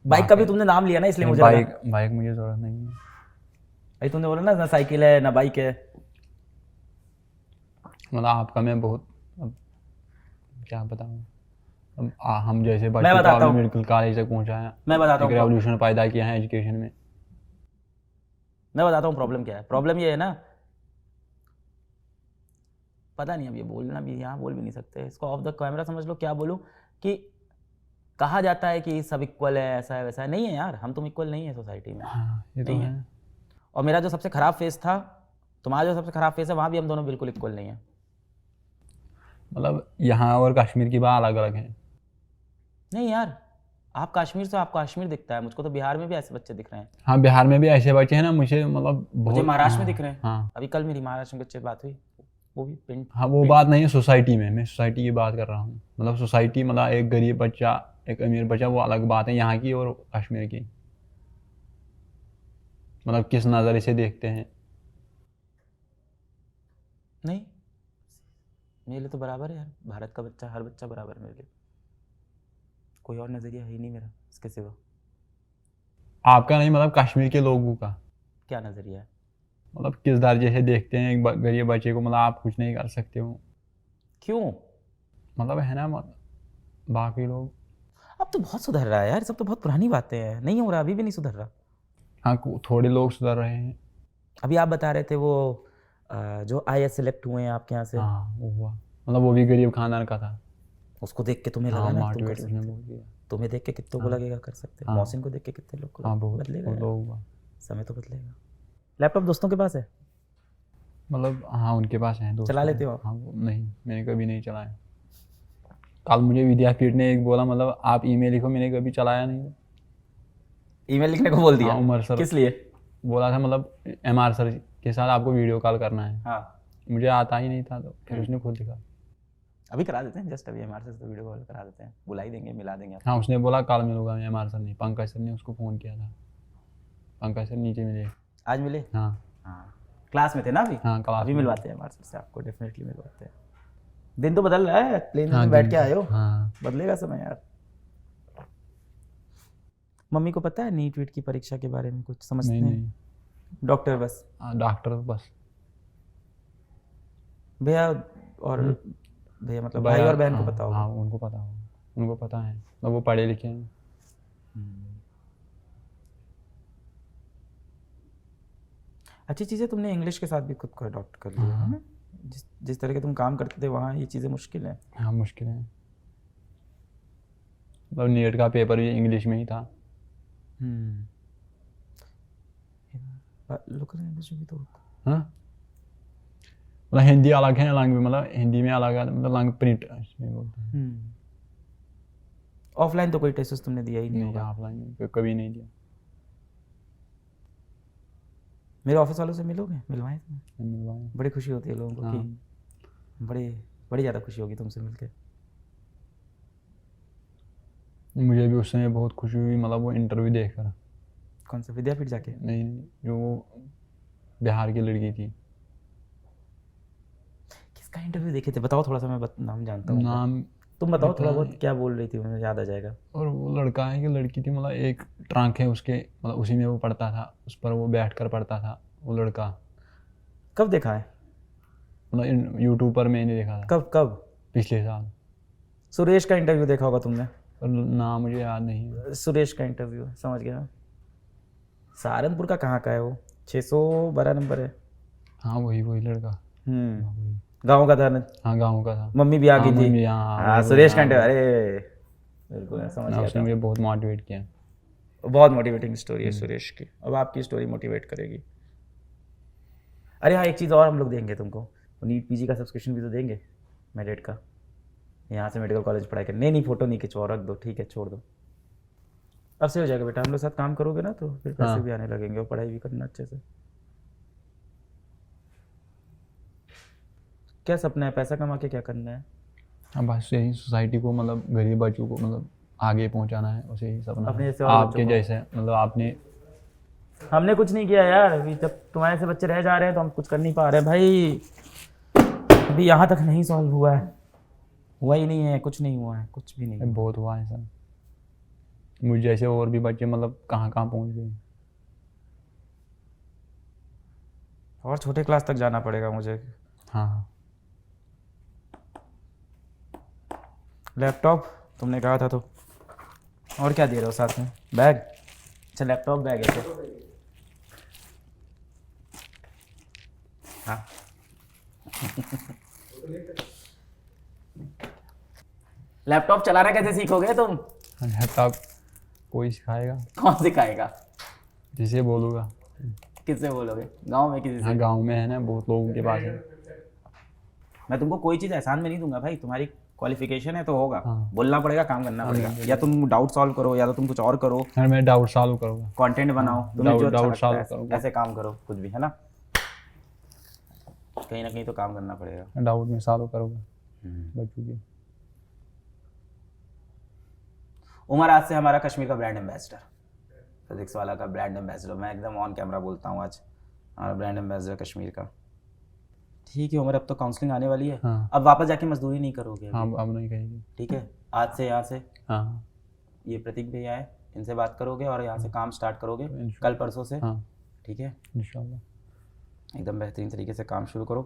बाइक का भी तुमने नाम लिया ना, इसलिए मुझे लगा। बाइक मुझे ज़रूरत नहीं है भाई तुमने बोला ना साइकिल है ना बाइक है। मतलब आपका मैं बहुत अब क्या बताऊँ। अब हम जैसे मैं बच्चे को बताता आपने हूँ। मेडिकल कॉलेज तक पहुँचाया, मैं बताता एक हूँ रेवोल्यूशन पैदा किया है एजुकेशन में। मैं बताता हूँ प्रॉब्लम क्या है। प्रॉब्लम ये है ना, पता नहीं अब ये बोलना भी यहाँ बोल भी नहीं सकते इसको, ऑफ द कैमरा समझ लो क्या बोलूँ, कि कहा जाता है कि सब इक्वल है, ऐसा है वैसा है। नहीं है यार, हम तुम इक्वल नहीं है सोसाइटी में। हाँ ये तो नहीं है। है। और मेरा जो सबसे खराब फेस था, तुम्हारा जो सबसे खराब फेस है, वहाँ भी हम दोनों बिल्कुल इक्वल नहीं है। मतलब यहाँ और कश्मीर की बात अलग अलग है। नहीं यार, आप कश्मीर से, आपको कश्मीर दिखता है, मुझको तो बिहार में भी ऐसे बच्चे दिख रहे हैं। हाँ बिहार में भी ऐसे बच्चे हैं ना, मुझे मतलब मुझे बहुत महाराष्ट्र में हाँ, दिख रहे हैं। हाँ अभी कल मेरी महाराष्ट्र में बच्चे बात हुई, वो भी पेंट। हाँ वो बात नहीं है सोसाइटी में, मैं सोसाइटी की बात कर रहा हूँ। मतलब सोसाइटी मतलब एक गरीब बच्चा एक अमीर बच्चा वो अलग बात है, यहाँ की और कश्मीर की। मतलब किस नज़रिए से देखते हैं। नहीं, मेरे लिए तो बराबर है यार, भारत का बच्चा, हर बच्चा बराबर है मेरे लिए। कोई और नज़रिया है ही नहीं मेरा इसके सिवा। आपका नहीं, मतलब कश्मीर के लोगों का क्या नज़रिया है? मतलब किस दर्जे से देखते हैं एक गरीब बच्चे को, मतलब आप कुछ नहीं कर सकते हो। क्यों? मतलब है ना, मतलब बाकी लोग। अब तो बहुत सुधर रहा है यार, सब तो बहुत पुरानी बातें हैं। नहीं हो रहा, अभी भी नहीं सुधर रहा। हाँ थोड़े लोग सुधर रहे हैं। अभी आप बता रहे थे वो जो IAS सेलेक्ट हुए हैं आपके यहाँ से, हाँ वो हुआ, मतलब वो भी गरीब खानदान का था। उसको देख के तुम्हें हाँ लगा ना तुम कर मोटिवेट उसने सकते? बोल दिया। तुम्हें देख के कितनों को लगेगा कर सकते? हाँ। मौसिन को देख के कितने लोग को हाँ बहुत बदलेगा यार। लोग हुआ। समय तो बदलेगा। लैपटॉप दोस्तों के पास है? मतलब हाँ उनके पास है दोस्त। चला लेते हो आप? हाँ नहीं मैंने कभी नहीं चलाया। कल मुझे विद्यापीठ ने एक बोला, मतलब आप ईमेल लिखो, मैंने कभी चलाया नहीं। ईमेल लिखने को बोल दिया? हाँ उमर सर किस लिए? बोला था, मतलब MR सर के साथ आपको वीडियो कॉल करना है। हाँ, मुझे आता ही नहीं था, तो फिर उसने खुद लिखा। अभी करा देते हैं, जस्ट अभी हमारे से तो वीडियो कॉल करा देते हैं, बुला ही देंगे, मिला देंगे आपको। हाँ उसने बोला कल मिलूंगा मैं, MR सर ने, पंकज सर ने उसको फ़ोन किया था। पंकज सर नीचे मिले। आज मिले? हाँ हाँ, क्लास में थे ना अभी? हाँ क्लास अभी में। मिलवाते हैं हमारे से आपको, डेफिनेटली मिलवाते हैं। दिन तो बदल रहा है, प्लेन हाँ में बैठ के आए हो, हाँ बदलेगा समय यार। मम्मी को पता है नीट वीट की परीक्षा के बारे में कुछ समझते नहीं हैं? नहीं डॉक्टर बस? डॉक्टर बस। भैया और भैया मतलब भाई और बहन को पता होगा? हाँ उनको पता होगा, उनको पता है, मतलब वो पढ़े लिखे हैं। अच्छी चीज़ है तुमने इंग्लिश के साथ भी खुद को अडॉप्ट कर लिया है ना। जिस तरह के तुम काम करते थे वहाँ ये चीज़ें मुश्किल है। हाँ मुश्किल है, मतलब नीट का पेपर भी इंग्लिश में ही था। लोकल लैंग्वेज में भी तो हाँ मतलब हिंदी अलग है, लैंग्वेज मतलब हिंदी में अलग है, मतलब लैंग्वेज प्रिंट इसमें बोलते हैं। ऑफलाइन तो कोई टेस्ट तुमने दिया ही नहीं नहीं, होगा। ऑफलाइन कभी नहीं दिया। मेरे ऑफिस वालों से मिलोगे, मिलवाएं तुम्हें? मिलवाए। बड़ी खुशी होती है लोगों को कि बड़ी ज़्यादा खुशी होगी तुमसे मिलके। मुझे भी उस समय बहुत खुशी हुई, मतलब वो इंटरव्यू देखकर। कौन सा, विद्यापीठ जाके? नहीं, जो बिहार की लड़की थी। किसका इंटरव्यू देखे थे बताओ थोड़ा सा, मैं नाम जानता हूँ। नाम तुम बताओ थोड़ा बहुत, क्या बोल रही थी, मुझे याद आ जाएगा। और वो लड़का है कि लड़की थी, मतलब एक ट्रंक है उसके, मतलब उसी में वो पढ़ता था, उस पर वो बैठ कर पढ़ता था वो लड़का। कब देखा है? मतलब यूट्यूब पर मैंने देखा था। कब? पिछले साल। सुरेश का इंटरव्यू देखा होगा तुमने? पर नाम मुझे याद नहीं है। सुरेश का इंटरव्यू, समझ गया। सहारनपुर का कहाँ का है वो? 612 नंबर है। हाँ वही लड़का। गाँव का था ना? हाँ गाँव का था। मम्मी भी आ गई थी। मम्मी, हाँ हाँ सुरेश का इंटरव्यू, अरे बिल्कुल समझ गया उसने था। मुझे बहुत मोटिवेट किया। बहुत मोटिवेटिंग स्टोरी है सुरेश की। अब आपकी स्टोरी मोटिवेट करेगी। अरे हाँ, एक चीज़ और हम लोग देंगे तुमको, नीट पीजी का सब्सक्रिप्शन भी तो देंगे, मेरिट का। यहाँ से मेडिकल कॉलेज पढ़ाई कर, नहीं फ़ोटो नहीं खिंचवाओ, रख दो, ठीक है छोड़ दो। अब से हो जाएगा बेटा, हम लोग साथ काम करोगे ना तो फिर पैसे भी आने लगेंगे और पढ़ाई भी करना अच्छे से। क्या सपना है, पैसा कमा के क्या करना है? हाँ बस यही सोसाइटी को, मतलब गरीब बच्चों को मतलब आगे पहुंचाना है, उसे ही सपना अपने है। जैसे और आपके बच्चों को। जैसे, मतलब आपने। हमने कुछ नहीं किया यार, अभी जब तुम्हारे से बच्चे रह जा रहे हैं तो हम कुछ कर नहीं पा रहे भाई। अभी यहाँ तक नहीं सॉल्व हुआ है, हुआ ही नहीं है, कुछ नहीं हुआ है, कुछ भी नहीं। बहुत हुआ है सर, मुझे जैसे और भी बच्चे मतलब कहाँ पहुँच गए। और छोटे क्लास तक जाना पड़ेगा मुझे। हाँ लैपटॉप तुमने कहा था तो, और क्या दे रहे हो साथ में? बैग? अच्छा लैपटॉप बैग है तो। हाँ लैपटॉप चलाना कैसे सीखोगे तुम? लैपटॉप कोई सिखाएगा। कौन सिखाएगा? जिसे बोलूँगा। किससे बोलोगे? गांव में किसी से? हाँ गांव में है ना, बहुत लोगों के पास है। मैं तुमको कोई चीज़ एहसान में नहीं दूंगा भाई, तुम्हारी क्वालिफिकेशन है तो होगा। हाँ। बोलना पड़ेगा, काम करना पड़ेगा, या तुम डाउट सॉल्व करो या तो तुम कुछ और करो, यार मैं डाउट सॉल्व करूँगा। कंटेंट बनाओ, तुम्हें जो अच्छा डाउट लगता सॉल्व है करूँगा। ऐसे काम करो, कुछ भी है ना, कहीं ना कहीं तो काम करना पड़ेगा। डाउट में सॉल्व करूँगा बच्चों की। उमर आज से हमारा कश्मीर का ब्रांड एम्बेसडर, फिजिक्स वाला का ब्रांड एम्बेसडर। मैं एकदम ऑन कैमरा बोलता हूँ, आज हमारा ब्रांड एम्बेसडर कश्मीर का। ठीक है उमर, अब तो काउंसलिंग आने वाली है। हाँ। अब वापस जाके मजदूरी नहीं करोगे? हाँ अब नहीं कहेगी। ठीक है, आज से यहाँ से हाँ ये प्रतीक भैया है, इनसे बात करोगे और यहाँ से काम स्टार्ट करोगे कल परसों से। हाँ ठीक है, इंशाल्लाह एकदम बेहतरीन तरीके से काम शुरू करो।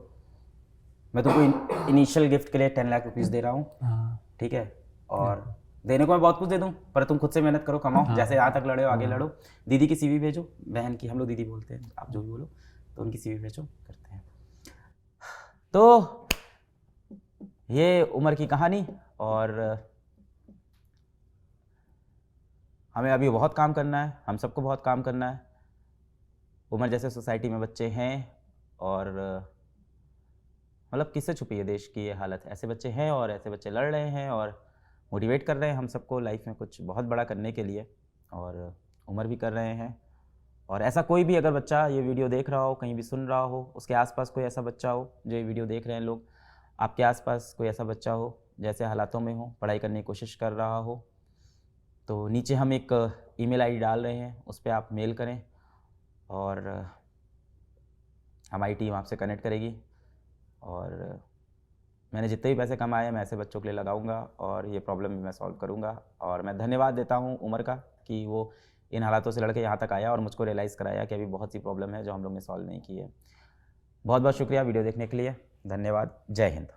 मैं तुमको इनिशियल गिफ्ट के लिए 10 लाख रुपीज़ दे रहा हूँ। हाँ ठीक है, और देने को मैं बहुत कुछ दे दूँ, पर तुम खुद से मेहनत करो, कमाओ। जैसे यहाँ तक लड़े हो आगे लड़ो। दीदी की सीवी भेजो, बहन की, हम लोग दीदी बोलते हैं, आप जो भी बोलो, तो उनकी सीवी भेजो, करते हैं। तो ये उमर की कहानी, और हमें अभी बहुत काम करना है, हम सबको बहुत काम करना है। उमर जैसे सोसाइटी में बच्चे हैं, और मतलब किससे छुपी है देश की ये हालत, ऐसे बच्चे हैं और ऐसे बच्चे लड़ रहे हैं और मोटिवेट कर रहे हैं हम सबको लाइफ में कुछ बहुत बड़ा करने के लिए, और उमर भी कर रहे हैं। और ऐसा कोई भी अगर बच्चा ये वीडियो देख रहा हो, कहीं भी सुन रहा हो, उसके आसपास कोई ऐसा बच्चा हो जो ये वीडियो देख रहे हैं लोग, आपके आसपास कोई ऐसा बच्चा हो जैसे हालातों में हो, पढ़ाई करने की कोशिश कर रहा हो, तो नीचे हम एक ईमेल आईडी डाल रहे हैं, उस पर आप मेल करें और हमारी टीम आपसे कनेक्ट करेगी। और मैंने जितने भी पैसे कमाए मैं ऐसे बच्चों के लिए लगाऊंगा और ये प्रॉब्लम भी मैं सॉल्व करूंगा। और मैं धन्यवाद देता हूं उमर का कि वो इन हालातों से लड़के यहाँ तक आया और मुझको रियलाइज़ कराया कि अभी बहुत सी प्रॉब्लम है जो हम लोग ने सॉल्व नहीं की है। बहुत बहुत शुक्रिया वीडियो देखने के लिए, धन्यवाद, जय हिंद।